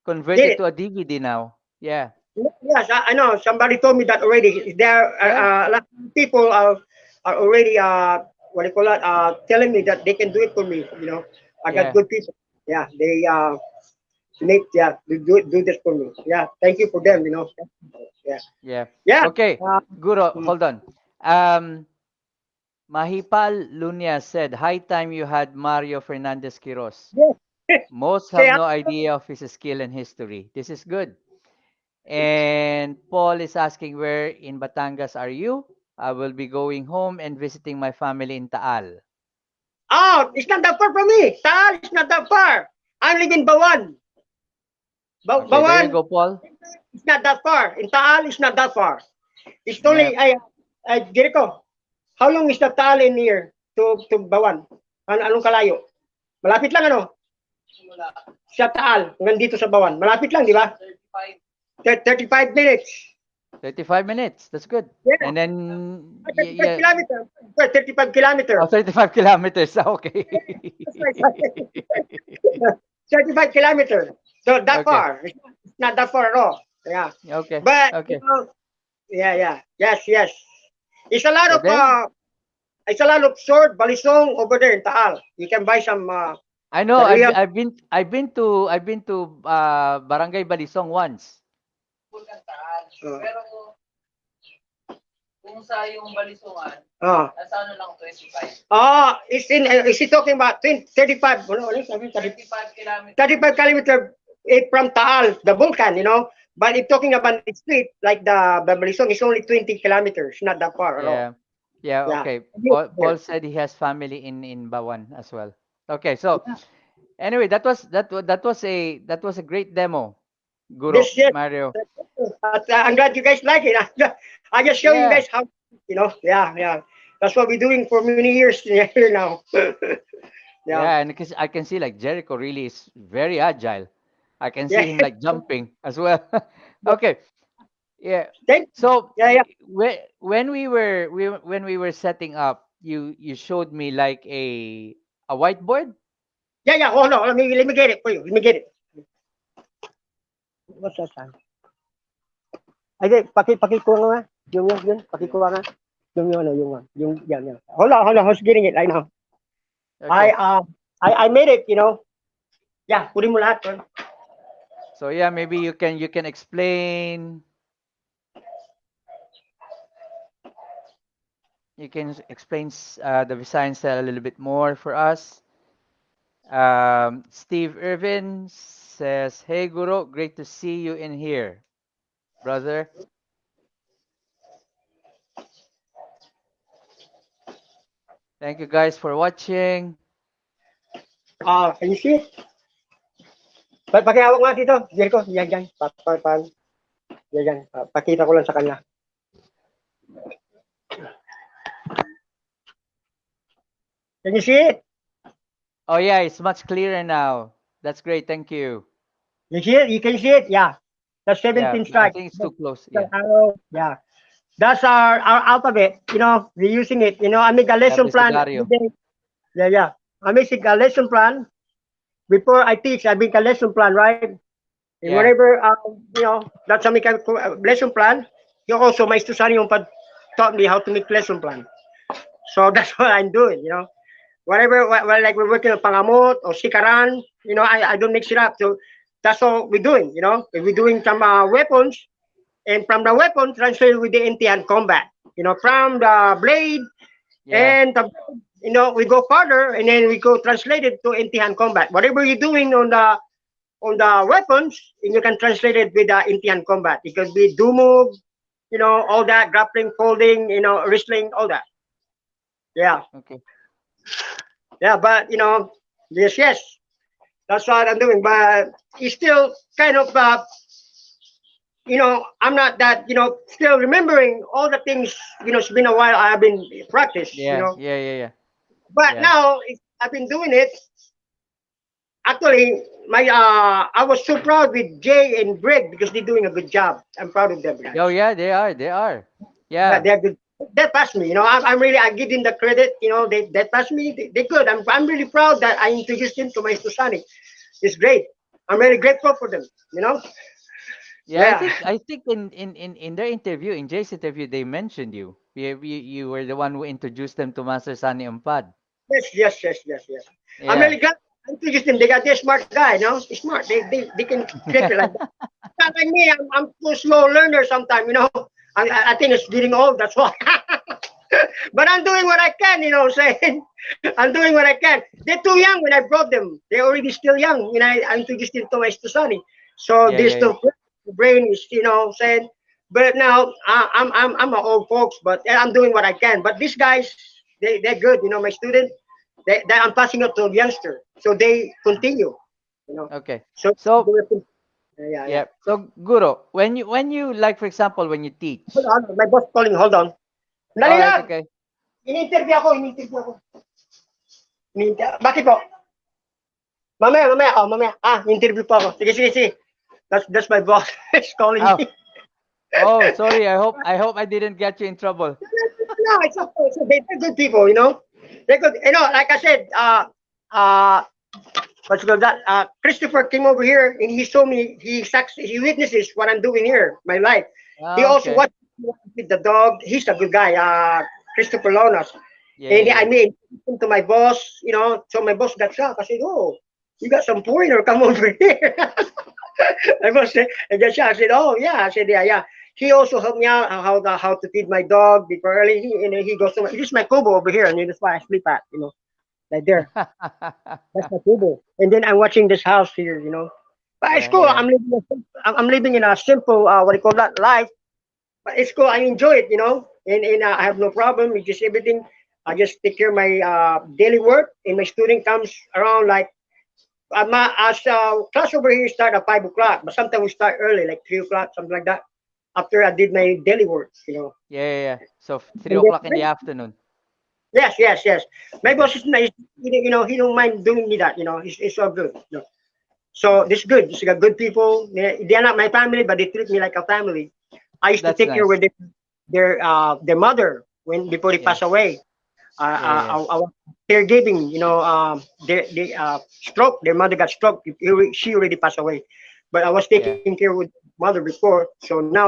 convert did it it. to a DVD now. Yeah. Yes, I know. Somebody told me that already. There are Yeah. a lot of people are already what do you call that? Telling me that they can do it for me. I got Yeah. good people. Yeah, they make do this for me. Yeah, thank you for Yeah. them. Yeah, Yeah. yeah. Okay. Uh, Guro, mm, hold on. Um, Mahipal Lunia said, "High time you had Mario Fernandez Quiroz. yes. Most have Say no idea of his skill and history. This is good." And Paul is asking, "Where in Batangas are you?" "I will be going home and visiting my family in Taal." oh, it's not that far from me. Taal is not that far. I live in Bawan. Okay, there you Bawan, go, Paul. it's not that far. In Taal, it's not that far. It's only Yep. Jericho. How long is the Taal in here to Bawan? Anong kalayo? Malapit lang ano? Sa Taal, hanggang dito sa Bawan. Malapit lang, di ba? 35 minutes. 35 minutes. That's good. Yeah. And then, 35 yeah. kilometers. 35 Oh, kilometers. 35 kilometers. Okay. That's right. 35 kilometers. So that Okay. far. It's not that far at all. Yeah. Okay. But, Okay. yeah, yeah. Yes, yes. It's a lot So of there, sword, balisong over there in Taal. You can buy some I know the real I've been to Barangay Balisong once. uh, uh, is he talking about 20, 35, ano, 35 kilometer from Taal, the volcan. But if talking about the street, like the Balisong, it's only 20 kilometers, not that far at all. Yeah. Yeah, Yeah. okay. Paul said he has family in Bawan as well. Okay, so anyway, that was a great demo, Guru This, yes. Mario. But I'm glad you guys like it. I just show you Yeah. guys how. Yeah, yeah. That's what we're doing for many years here now. Yeah, Yeah, and because I can see like Jericho really is very agile. I can see yeah. him like jumping as well. Okay. Yeah. Thank. So Yeah, yeah, when we were setting up, you showed me like a whiteboard. yeah, yeah. Hold on, let me get it for you. Let me get it. What's that sign? Ay, di, pakikuha nga. Yun, pakikuha nga. Yung, yan. Hold on, I was getting it right now. I, Okay. uh, I made it. Yeah, kunin mo lahat. Tol. So yeah, maybe you can explain the Visayan style a little bit more for us. Steve Irvin says, "Hey Guru, great to see you in here, brother." Thank you guys for watching. Can you see it? Pakihawak nga dito. Jericho, yan. Yan. Pakita ko lang sa kanya. Can you see it? Oh yeah, it's much clearer now. That's great. Thank you. You see it? You can see it? Yeah. That's Yeah, 17 I strike. think it's too close. The Yeah. arrow. Yeah. That's our alphabet. We're using it. I make a lesson plan every Abecedario. day. Yeah. I make a lesson plan. Before I teach, I make a lesson plan, right? And Yeah. whenever, that's I make a lesson plan. You also, Maestro Sonny Umpad taught me how to make lesson plan. So that's what I'm doing. Whatever, like we're working on pangamot or sikaran, I don't mix it up. So that's all we're doing. We're doing some weapons, and from the weapon, translate with the NT combat. From the blade Yeah. and we go further, and then we go translate it to NT combat. Whatever you're doing on the weapons, and you can translate it with the NT combat. It could be do move, all that grappling, folding, wrestling, all that. Yeah, Okay. yeah, but yes. That's what I'm doing. But it's still kind of, I'm not that, still remembering all the things. It's been a while I've been practice. Yeah. Yeah. Yeah. Yeah. But Yeah. now I've been doing it. Actually, my I was so proud with Jay and Greg because they're doing a good job. I'm proud of them Oh guys. yeah, they are. They are. Yeah, Yeah. they're good. They passed me. I'm really I give them the credit. They passed me. They good. I'm really proud that I introduced them to my Susani. It's great. I'm really grateful for them. You know. Yeah, I Yeah. think in their interview, in Jay's interview, they mentioned you. You were the one who introduced them to Master Sonny Umpad. Yes, yes, yes, yes, yes. I'm Yeah. really glad I introduced them. They got their smart guy. They're smart. They can flip it like that. Not like me. I'm too slow learner sometimes. I think it's getting old. That's why. But I'm doing what I can. What I'm saying. I'm doing what I can. They're too young when I brought them. They're already still young when I introduced them to my Susani. So Yeah, they're yeah, yeah. still the brain is saying. But now I'm an old folks, but I'm doing what I can. But these guys, they're good. My student, I'm passing up to a youngster, so they continue. You know, Okay. so So yeah, yeah. yeah. So Guru, when you like, for example, when you Hold teach. on, my boss calling. Hold on. All Dali right. lang. Okay. Ini-interview ako. Bakit po? Mamaya, mamaya. Oh, mamaya. Interview pa ako. Sige, sige, sige. That's my boss. He's calling me. Oh. Oh, sorry. I hope I didn't get you in trouble. No, it's okay. They're good people. They're good. Like I said, what's it called that? Christopher came over here and he showed me, he witnesses what I'm doing here, my life. He Ah, also okay. watched me with the dog. He's a good guy, Christopher Lonas. Yeah, And yeah, I yeah. made him to my boss. So my boss got shocked. I said, oh, you got some foreigner come over here. I must say, and just I said, oh yeah. I said, yeah, yeah. He also helped me out how to feed my dog before early. He goes to this is my Kubo over here, and that's why I sleep at, right there. That's my Kubo. And then I'm watching this house here. But it's Yeah, cool. yeah. I'm living in a simple what do you call that life. But it's cool. I enjoy it. And I have no problem. It's just everything. I just take care of my daily work, and my student comes around like as class over here start at 5 o'clock, but sometimes we start early, like 3 o'clock, something like that. After I did my daily work. Yeah, yeah, yeah. So three And o'clock in the then, afternoon. yes, yes, yes. My Okay. boss is nice. He don't mind doing me that. It's all good. So Okay. this is good. This is got good people. They're not my family, but they treat me like a family. I used to That's take care nice. with their mother when before they Yeah. pass away. Yeah, yeah. I was caregiving. They stroke. Their mother got stroke. She already passed away, but I was taking Yeah. care with mother before. So now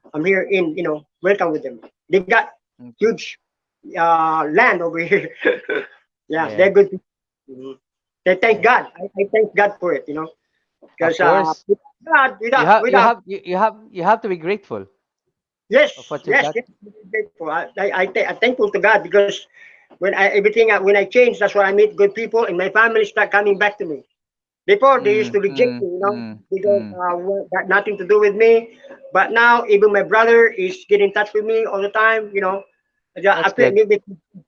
I'm here in welcome with them. They got Okay. huge land over here. Yeah, they're Yeah. good. Mhm. They thank Yeah. God. I thank God for it. Of Because course. without God, You without have you without have you, you have you have to be grateful yes, of what you yes, got. yes. I'm grateful. I'm thankful to God because when I change, that's why I meet good people and my family start coming back to me. Before they used Mm, to reject mm, me, mm, because mm. got nothing to do with me. But now even my brother is getting in touch with me all the time. I That's feel good. maybe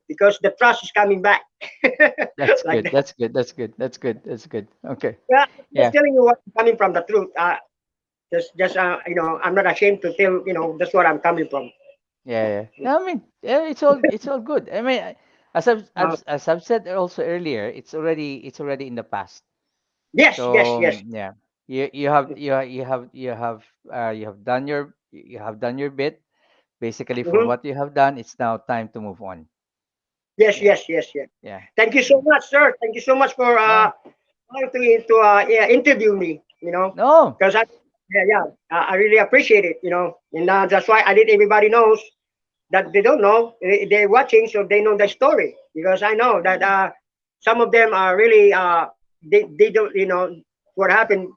because the trust is coming back, That's like good. that. That's good. That's good. That's good. That's good. Okay. Yeah, I'm just Yeah. telling you what's coming from the truth. Just I'm not ashamed to tell that's where I'm coming from. Yeah. Yeah. No, I mean, yeah, it's all good. I mean, as Uh, I've said also earlier, it's already in the past. yes, yes, So yes. yeah, you have done your bit. Basically, for Hmm. what you have done, it's now time to move on. Yes, Yeah. yes, yes, yes. Yeah. Thank you so much, sir. Thank you so much for No. wanting to yeah, interview me. No. Because I really appreciate it. And that's why I did. Everybody knows that they don't know. They're watching, so they know the story. Because I know that some of them are really they don't what happened.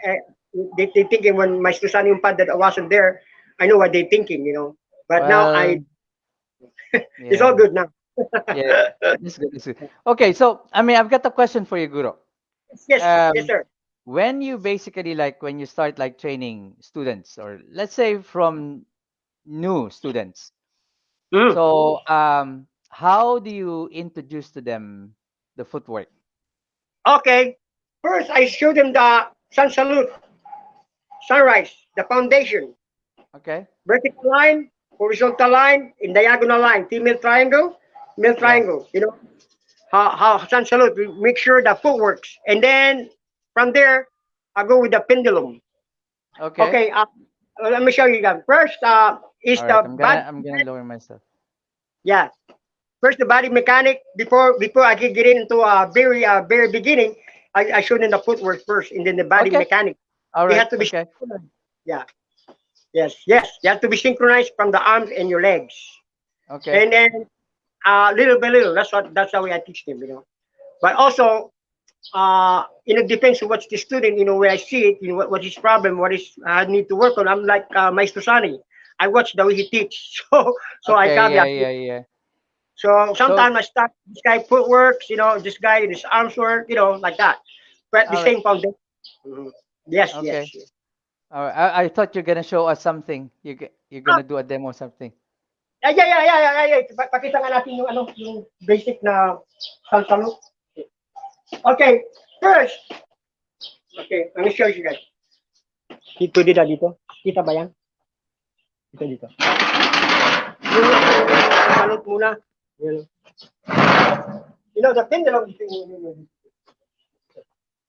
Uh, they thinking when my Susan Umpad that I wasn't there. I know what they thinking. But now Well, it's all yeah. good now. Yeah. This good. This good. Okay, so I mean, I've got a question for you, Guru. Yes, yes, Um, sir. when you basically like when you start like training students, or let's say from new students, Mm. so how do you introduce to them the footwork? Okay. First, I show them the sun salute, sunrise, the foundation, Okay. vertical line, horizontal line, and diagonal line, female triangle. middle Yeah. triangle. You know how sun salute. We make sure the foot works, and then from there, I go with the pendulum. Okay. Okay. Let me show you guys. First, is All right. the body. I'm gonna lower myself. Yeah. First, the body mechanic. Before I can get into very beginning, I showed in the footwork first, and then the body Okay. mechanic. All They right. have to be. Okay. Yeah. Yes. Yes. You have to be synchronized from the arms and your legs, Okay. and then little by little. That's how I teach them. But also, it depends on what's the student. Where I see it. What his problem. What is I need to work on. I'm like Maestro Sonny. I watch the way he teach, so I Okay. copy. Yeah. Yeah. Yeah. So So, sometimes I start this guy footworks, this guy his arms work, like that. But the all right. same foundation. Mhm. Yes, yes, Okay. yes. All right. I thought you're gonna show us something. You're Ah, gonna do a demo or something. yeah. Pakita nga natin yung basic na salsalo. Okay, first. Okay, let me show you guys. Pwede na dito. Kita ba yan? Dito. Yung salsalot muna. Yun. The pendulum,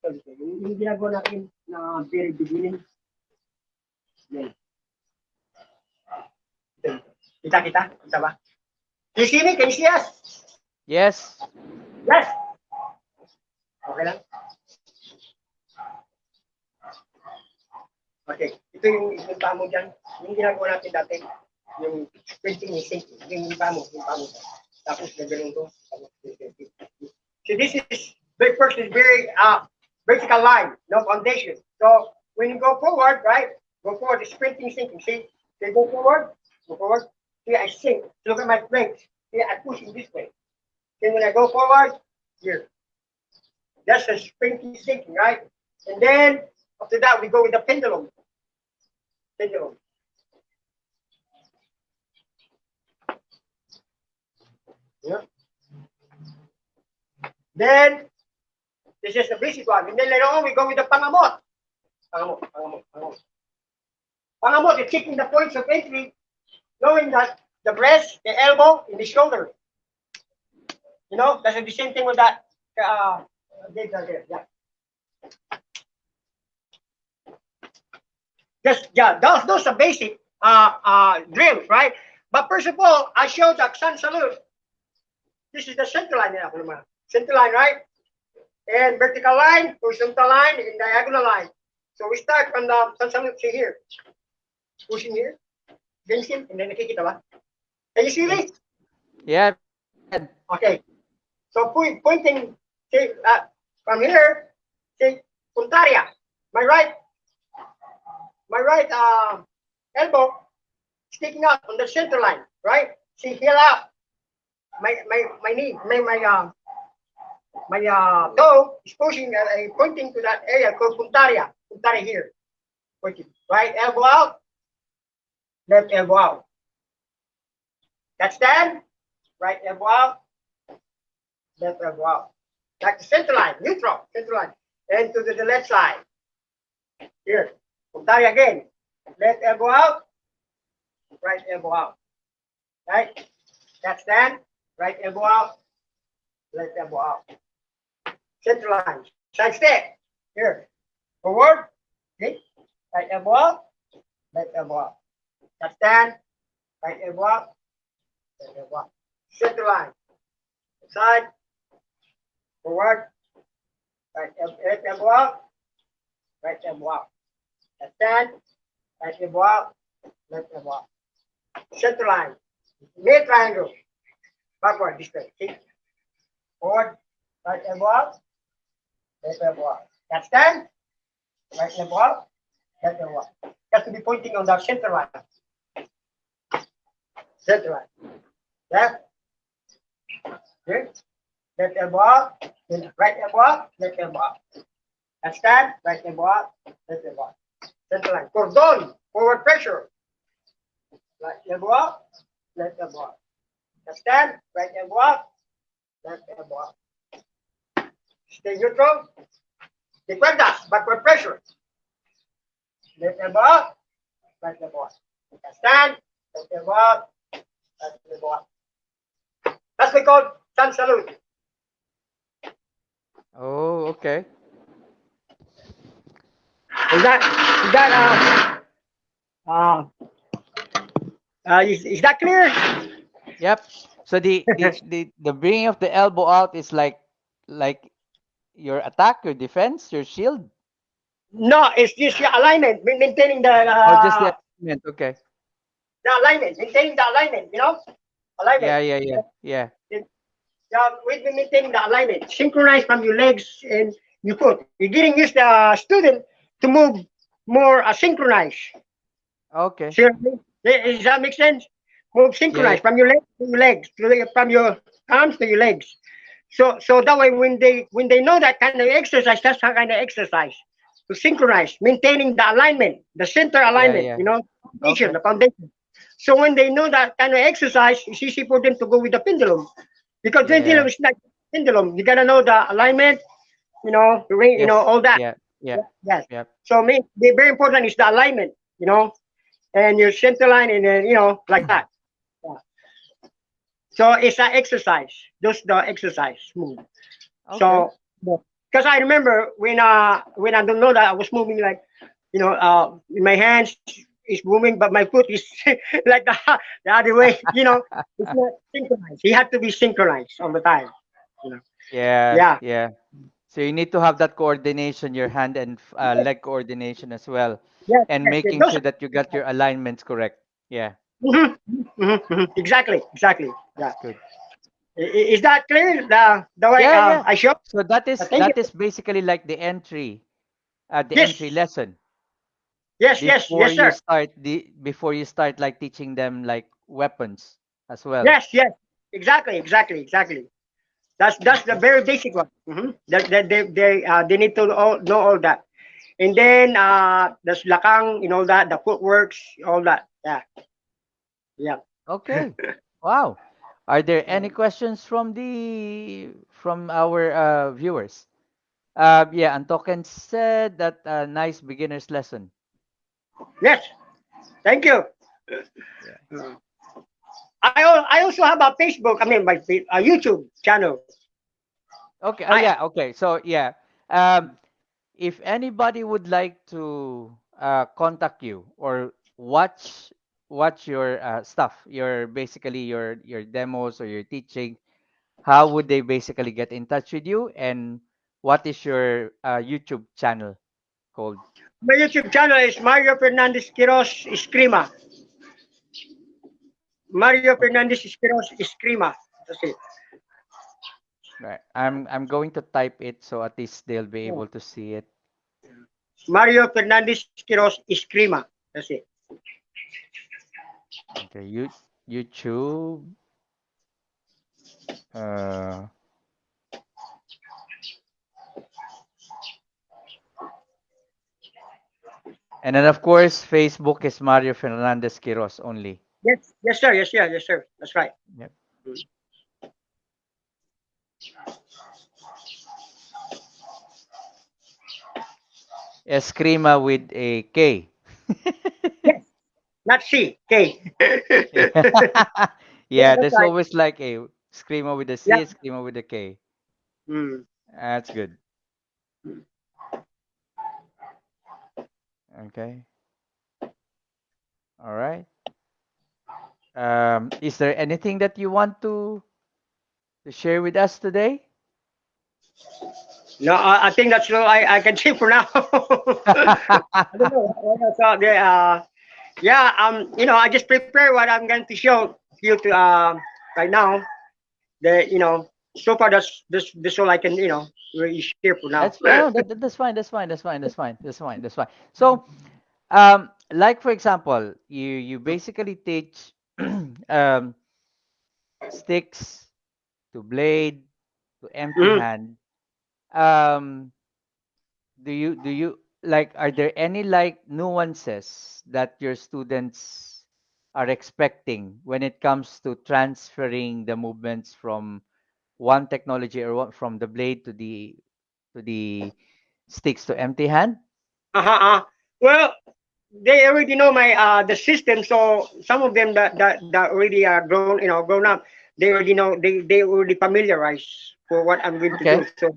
yung ginagawa natin na very beginning. Yan. Kita? Kita ba? Can you see me? Can you see us? Yes. Yes. Okay lang? Okay. Ito yung pamo dyan. Yung ginagawa natin dati. Yung printing and sinking. Yung pamo. Tapos gagawin to. So this is, very first is very vertical line. No foundation. So when you go forward, right? Go forward, it's printing, sinking. See? They go forward. Go forward. See, I sink. Look at my legs. See, I push in this way. Then when I go forward, here. That's a sprinting sinking, right? And then after that, we go with the pendulum. Pendulum. Yeah. Then this is the basic one. And then later on, we go with the pangamot. Pangamot is checking the points of entry, knowing that the breast, the elbow, and the shoulder. That's the same thing with that. Yeah. Those are basic drills, right? But first of all, I showed the sun salute. This is the center line. Center line, right? And vertical line, horizontal line, and diagonal line. So we start from the sun salute. See here. Pushing here. Benching, and then nakikita ba? Can you see me? Yeah. Okay. So pointing see, from here, see, puntaria. My right elbow sticking out on the center line, right? See, heel up. My knee, my toe is pushing, pointing to that area called puntaria. Puntaria here, pointing. Right elbow out, left elbow out. That's stand. Right elbow out, left elbow out. Like the center line, neutral, center line. And to the left side. Here, puntaria again. Left elbow out, right elbow out. Right? That's stand. Right elbow out, left elbow out. Center line. Side step. Here. Forward. Okay. Right elbow out, left elbow out. That's stand. Right elbow out, left elbow out. Center line. Side. Forward. Left elbow out, right elbow out. That's stand. Right elbow out, left elbow out. Center line. Mid triangle. Backward this way. See? Forward. Right elbow out, left elbow out. That's stand. Right elbow out, left elbow out. Has to be pointing on the center line. Center line. Left. Here. Left elbow out. Then right elbow out, left elbow out. That's stand. Right elbow out, left elbow out. Center line. Cordon. Forward pressure. Right elbow out, left elbow out. That's stand. Right elbow out, left elbow out. Stay neutral. The cuerdas, backward pressure. Left elbow out, right elbow out. Stand, left elbow out, right elbow out. That's we call sun salute. Oh, okay. Is that clear? Yep. So the bringing of the elbow out is like your attack, your defense, your shield, No, it's just your alignment, maintaining or just the alignment. Okay. the alignment, maintaining the alignment. Alignment. Yeah, yeah, yeah, yeah. Yeah, we've been maintaining the alignment, synchronize from your legs and your foot. You're getting used the student to move more synchronized. Okay. See what I mean? Does that make sense? Move Yeah, yeah. synchronized from your legs to your legs, from your arms to your legs. So that way when they know that kind of exercise, that's that kind of exercise to synchronize, maintaining the alignment, the center Yeah, alignment, yeah. foundation, Okay. the foundation. So when they know that kind of exercise, it's easy for them to go with the pendulum because pendulum Yeah. is not pendulum. You gotta know the alignment, the ring, Yes. all that. Yeah. Yeah. Yes. Yep. So the very important is the alignment, and your center line, and then like that. Yeah. So it's an exercise. Just the exercise move. Okay. So because I remember when I don't know that I was moving like my hands is moving, but my foot is like the other way. It's not synchronized. You have to be synchronized all the time. You know. Yeah. Yeah. Yeah. So you need to have that coordination, your hand and leg coordination as well, Yes. and Yes. Yes. making Those. sure that you got your alignments correct. Yeah. Exactly. Exactly. Yeah. Good. Is that clear? The way Yeah, yeah. I show. So that is Thank you. basically like the entry Yes. lesson Yes. Yes. Yes, sir. before you start like teaching them like weapons as well. Yes. Yes. Exactly. Exactly. Exactly. That's the Okay. very basic one. That they need to know all that, and then the lakang and all that, the footworks, all that. Yeah, yeah. Okay. Wow. Are there any questions from our viewers? Yeah, Antoken said that nice beginner's lesson. Yes. Thank you. Yeah. I also have a Facebook. I mean, a YouTube channel. Okay. Oh, I yeah. Okay. So yeah. Um, if anybody would like to contact you or watch your stuff, your basically your demos or your teaching, how would they basically get in touch with you? And what is your YouTube channel called? My YouTube channel is Mario Fernandez Quiroz Escrima. Mario Okay. Fernandez Quiroz Escrima. That's it. Right. I'm going to type it so at least they'll be able to see it. Mario Fernandez Quiroz Escrima. That's it. Okay. YouTube. Uh, and then of course Facebook is Mario Fernandez Quiroz only. Yes. Yes, sir. Yes, sir. Yes, sir. That's right. Yep. Escrima with a K. Yes. Not C. K. Yeah. Yeah, Yeah, that's there's right. always like a screamer with a Yeah. C, a screamer with a K. Mm. That's good. Okay. All right. Is there anything that you want to share with us today? No, I think that's all I can say for now. I don't know what else out there. Yeah, I just prepare what I'm going to show you to right now. So far that's all I can really share for now. That's no, that's fine. That's fine. That's fine. That's fine. That's fine. That's fine. So, like for example, you basically teach um sticks to blade to empty Mhm. hand. Um, do you like are there any like nuances that your students are expecting when it comes to transferring the movements from one technology or from the blade to the sticks to empty hand? Uh-huh. Well, they already know my the system, so some of them that already are grown up. they already know, they already familiarized for what I'm going to do. Okay.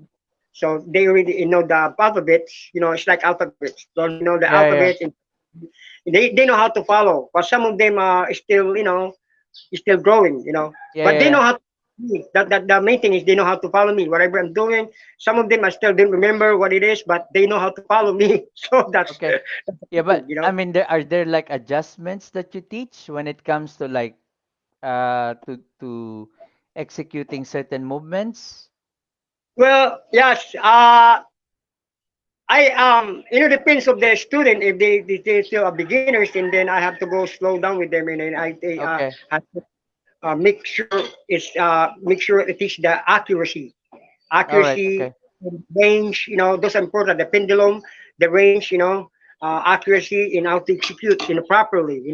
So they already know the alphabets. It's like alphabets. So they know the Yeah, alphabets, yeah. and they know how to follow. But some of them are still, still growing. Yeah, But yeah, they yeah. know how to follow me. That the main thing is they know how to follow me. Whatever I'm doing, some of them I still didn't remember what it is, but they know how to follow me. So Okay. that's the Yeah, thing. but I mean, there like adjustments that you teach when it comes to like to executing certain movements? Well, yes. It depends of the student. If they still are beginners, and then I have to go slow down with them, and then I Okay. have to make sure it teach the All right. accuracy, Okay. range. Those are important. The pendulum, the range. Accuracy in how to execute properly.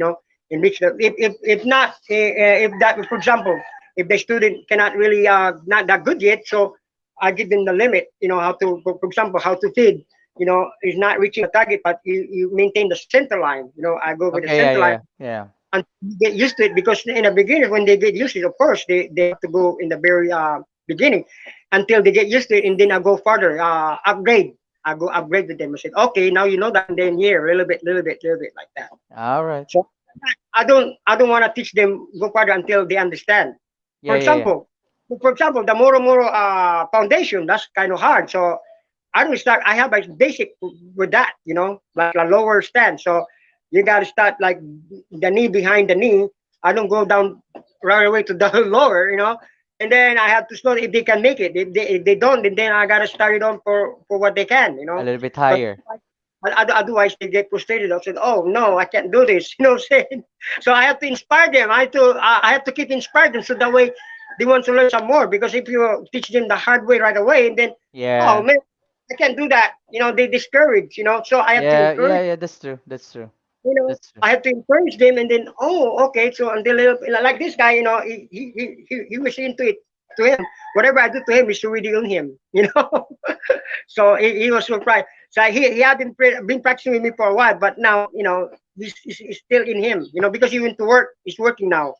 In which if not if that, for example, if the student cannot really not that good yet, so I give them the limit. How to, for example, how to feed. Is not reaching the target, but you maintain the center line. I go with the Okay. Yeah. center line Yeah. Yeah. and get used to it, because in the beginning when they get used to it, of course they have to go in the very beginning until they get used to it, and then I go further, upgrade. I go upgrade with them. I said, okay, now you know that, and then here, little bit like that. All right. So I don't want to teach them go further until they understand. Yeah. For Yeah. Yeah. example, the Moro Moro foundation, that's kind of hard. So I don't start. I have a basic with that, like a lower stand. So you got to start like the knee behind the knee. I don't go down right away to the lower. And then I have to slow if they can make it. If they don't, then I got to start it on for what they can. A little bit But higher. otherwise they get frustrated. I said, "Oh no, I can't do this." You know what I'm saying? So I have to inspire them. I have to keep inspiring them, so that way they want to learn some more. Because if you teach them the hard way right away, and then, oh Yeah. man, I can't do that. They discourage. So I have to Yeah. Yeah. encourage. Yeah. That's true. That's true. That's true. I have to encourage them, and then, oh, okay. So until like this guy, he was into it. To him, whatever I do to him is already on him. So he was surprised. So he hadn't been practicing with me for a while, but now, he's still in him. Because he went to work. He's working now.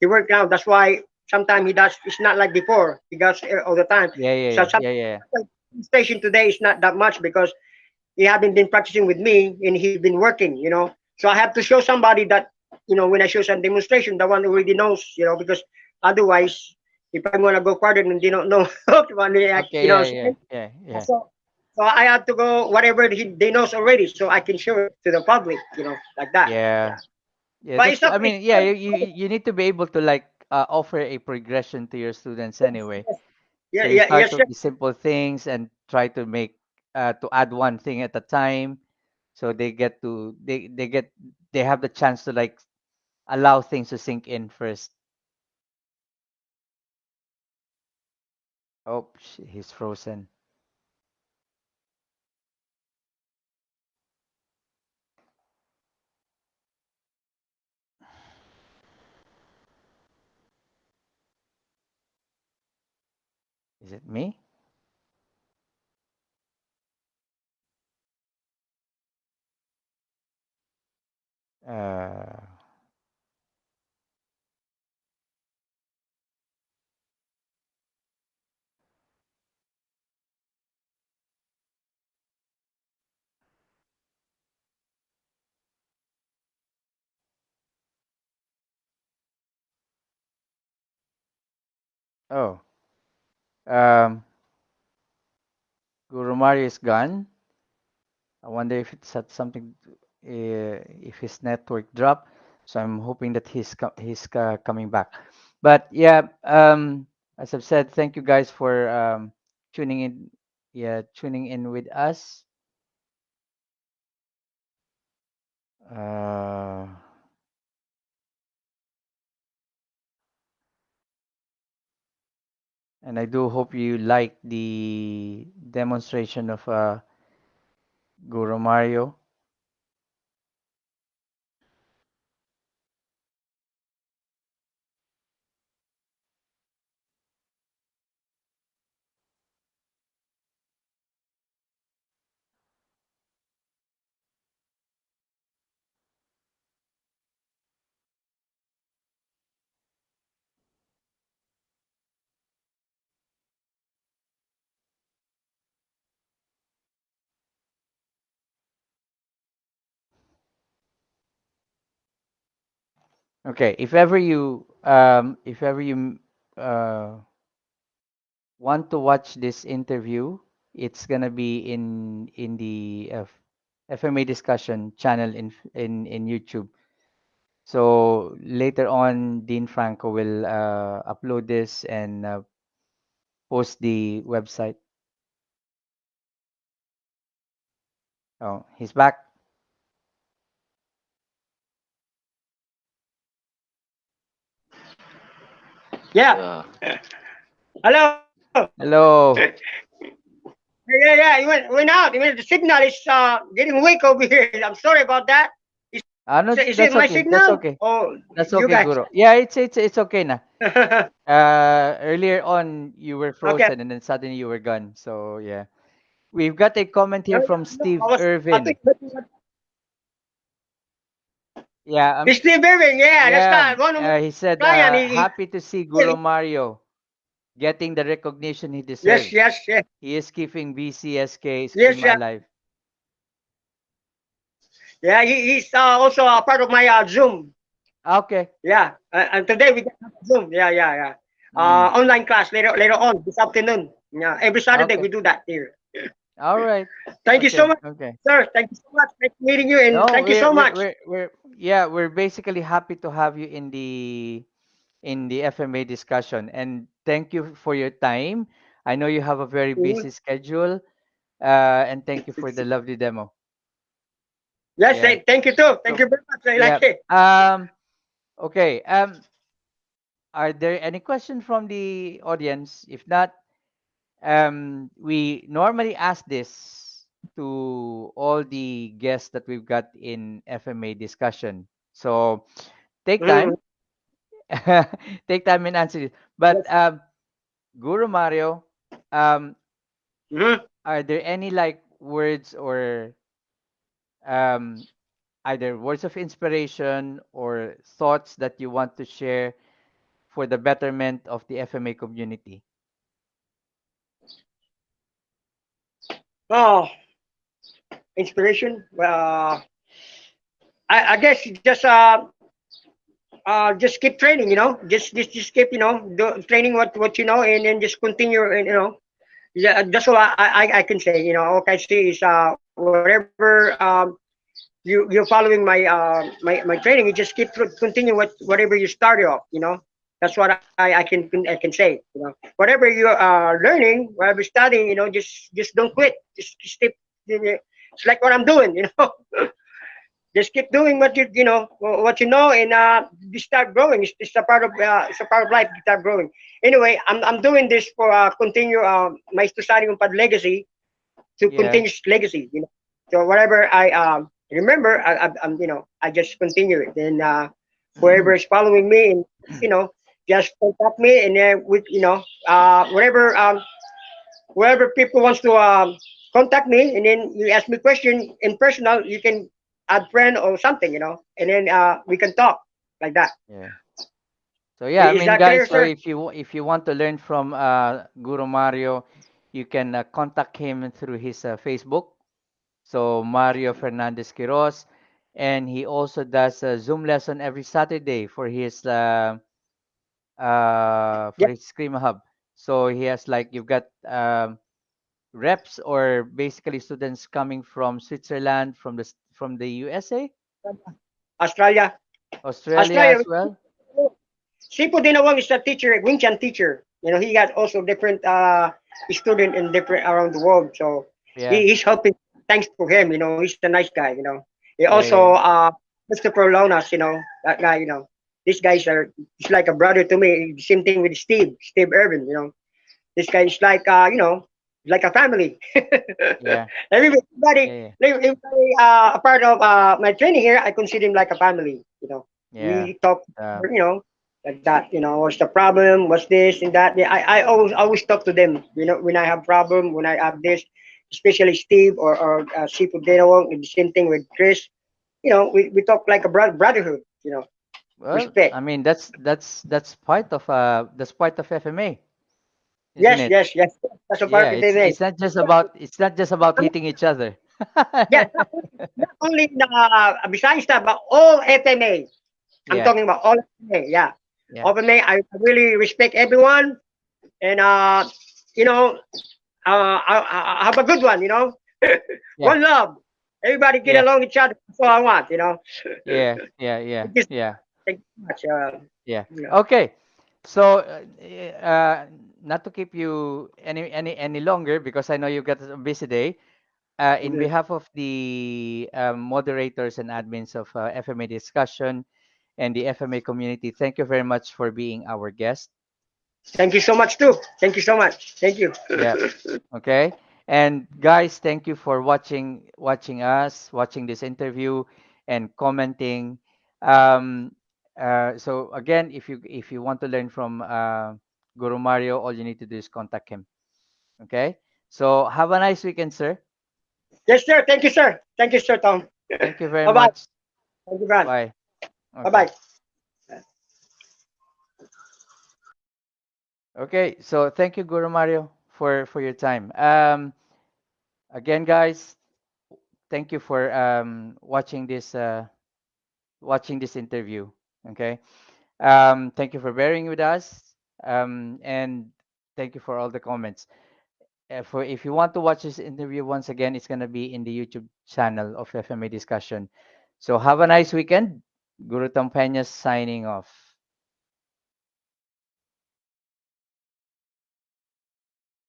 He work now. That's why sometimes he does. It's not like before. He does all the time. Yeah. Yeah. So Yeah. Yeah. Yeah. station today is not that much, because he haven't been practicing with me, and he's been working. So I have to show somebody that, when I show some demonstration, the one who already knows, because otherwise, if I'm gonna go further and they don't know, Okay. Yeah. Yeah. Yeah. Yeah. so I have to go whatever they knows already, so I can show it to the public, like that. Yeah. Yeah. But That's it's true. up. I mean, yeah. You need to be able to like offer a progression to your students anyway. Yeah, So you yeah, start yes, with yes. the simple things and try to make to add one thing at a time, so they have the chance to like allow things to sink in first. Oh, he's frozen. Is it me? Uh, oh, um, Guru Mario is gone. I wonder if it's had something, if his network dropped. So I'm hoping that he's coming back. But yeah, as I've said, thank you guys for tuning in. Yeah, tuning in with us. Uh, and I do hope you like the demonstration of Guru Mario. Okay, if ever you uh want to watch this interview, it's gonna be in the FMA discussion channel in YouTube. So later on, Dean Franco will upload this and post the website. Oh, he's back. Yeah. Yeah. Hello. Hello. Yeah. It went out. I mean, the signal is getting weak over here. I'm sorry about that. No, Is it my that's okay. That's signal? okay. Oh, That's you okay, guys. Guru. Yeah, it's okay now. Okay. Earlier on you were frozen and then suddenly you were gone. So yeah. We've got a comment here from No, I Steve was. I Irvin. think it's Yeah, Steve Irving. Yeah, that's yeah. not one of my He said, client. happy to see He Guru Mario getting the recognition he yes, deserves. yes, yes, He is keeping VCSK yes, Escrima yeah. alive. Yeah, he's also a part of my Zoom. Okay. Yeah, and today we got Zoom. Yeah. Mm, Online class later on this afternoon. Yeah, every Saturday okay. we do that here. All right. Thank you so Okay. much, Okay. sir. Thank you so much. Nice meeting you, and No, thank you so much. we're basically happy to have you in the FMA discussion, and thank you for your time. I know you have a very Mhm. busy schedule, and thank you for the lovely demo. Yes, Yeah. thank you too. Thank So you very much. I yeah. like it. Okay. Are there any questions from the audience? If not, we normally ask this to all the guests that we've got in FMA discussion. So take Mhm. time, take time and answer this. But Yes. Guru Mario, um, Mhm. are there any like words or um, either words of inspiration or thoughts that you want to share for the betterment of the FMA community? Oh, inspiration. I guess just keep training. Just keep training what you know, and then just continue. And yeah, that's all I can say. All I say is whatever you're following my training, you just continue whatever you started off. That's what I can say. Whatever you are learning, whatever studying, just don't quit. Just keep. It's like what I'm doing. Just keep doing what you know, and you start growing. It's a part of life. You start growing. Anyway, I'm doing this for continue Maestro Umpad legacy, to Yeah. continue his legacy. So whatever I remember, I just continue it. And whoever is following me, and you know just contact me, and then with wherever people wants to contact me, and then you ask me question in personal, you can add friend or something, and then we can talk like that. Yeah. So yeah, I Is mean, that clear, guys. So sir? if you want to learn from Guru Mario, you can contact him through his Facebook. So Mario Fernandez Quiroz, and he also does a Zoom lesson every Saturday for Yeah. his Scream Hub. So he has like you've got reps or basically students coming from Switzerland, from the USA, Australia. Australia Australia. as well. Sipo Dinawang is a teacher, Wing Chun teacher. He got also different student in different around the world. So Yeah, he's helping. Thanks to him. He's a nice guy. He yeah, also yeah, Christopher Lonas. That guy. These guys are. He's like a brother to me. Same thing with Steve Irvin. This guy is like like a family. yeah, everybody, yeah, yeah, everybody a part of my training here. I consider him like a family. yeah. We talk. Um, Like that. What's the problem? What's this and that? Yeah, I always talk to them. When I have problem, when I have this, especially Steve or Sipo Dinawang, and the same thing with Chris. We talk like a brotherhood. well, Respect. I mean that's part of FMA, isn't Yes, it? yes, yes. That's a part Yeah, of the thing. it's not just about hitting each other. Yeah, not only the Visayan stuff, but all FMA. I'm Yeah. talking about all FMA. Yeah, Yeah. all FMA. I really respect everyone, and you know, I have a good one. Yeah. One love. Everybody get Yeah. along each other. That's all I want. Yeah. Yeah. Yeah. Thank you, Yeah. thank you so much. Yeah. Yeah. Okay. So, not to keep you any longer because I know you got a busy day. In Mhm. behalf of the moderators and admins of FMA discussion and the FMA community, thank you very much for being our guest. Thank you so much too. Thank you so much. Thank you. Yeah. Okay. And guys, thank you for watching us, watching this interview, and commenting. Um, so again, if you want to learn from Guru Mario, all you need to do is contact him. Okay. So have a nice weekend, sir. Yes, sir. Thank you, sir. Thank you, sir, Tom. Thank you very Bye bye. much. Thank you, Brad. Bye. Bye Okay. bye. Okay. So thank you, Guru Mario, for your time. Again, guys, thank you for watching this interview. Okay. Thank you for bearing with us. And thank you for all the comments. For if you want to watch this interview once again, it's gonna be in the YouTube channel of FMA Discussion. So have a nice weekend. Guru Tampanyas signing off.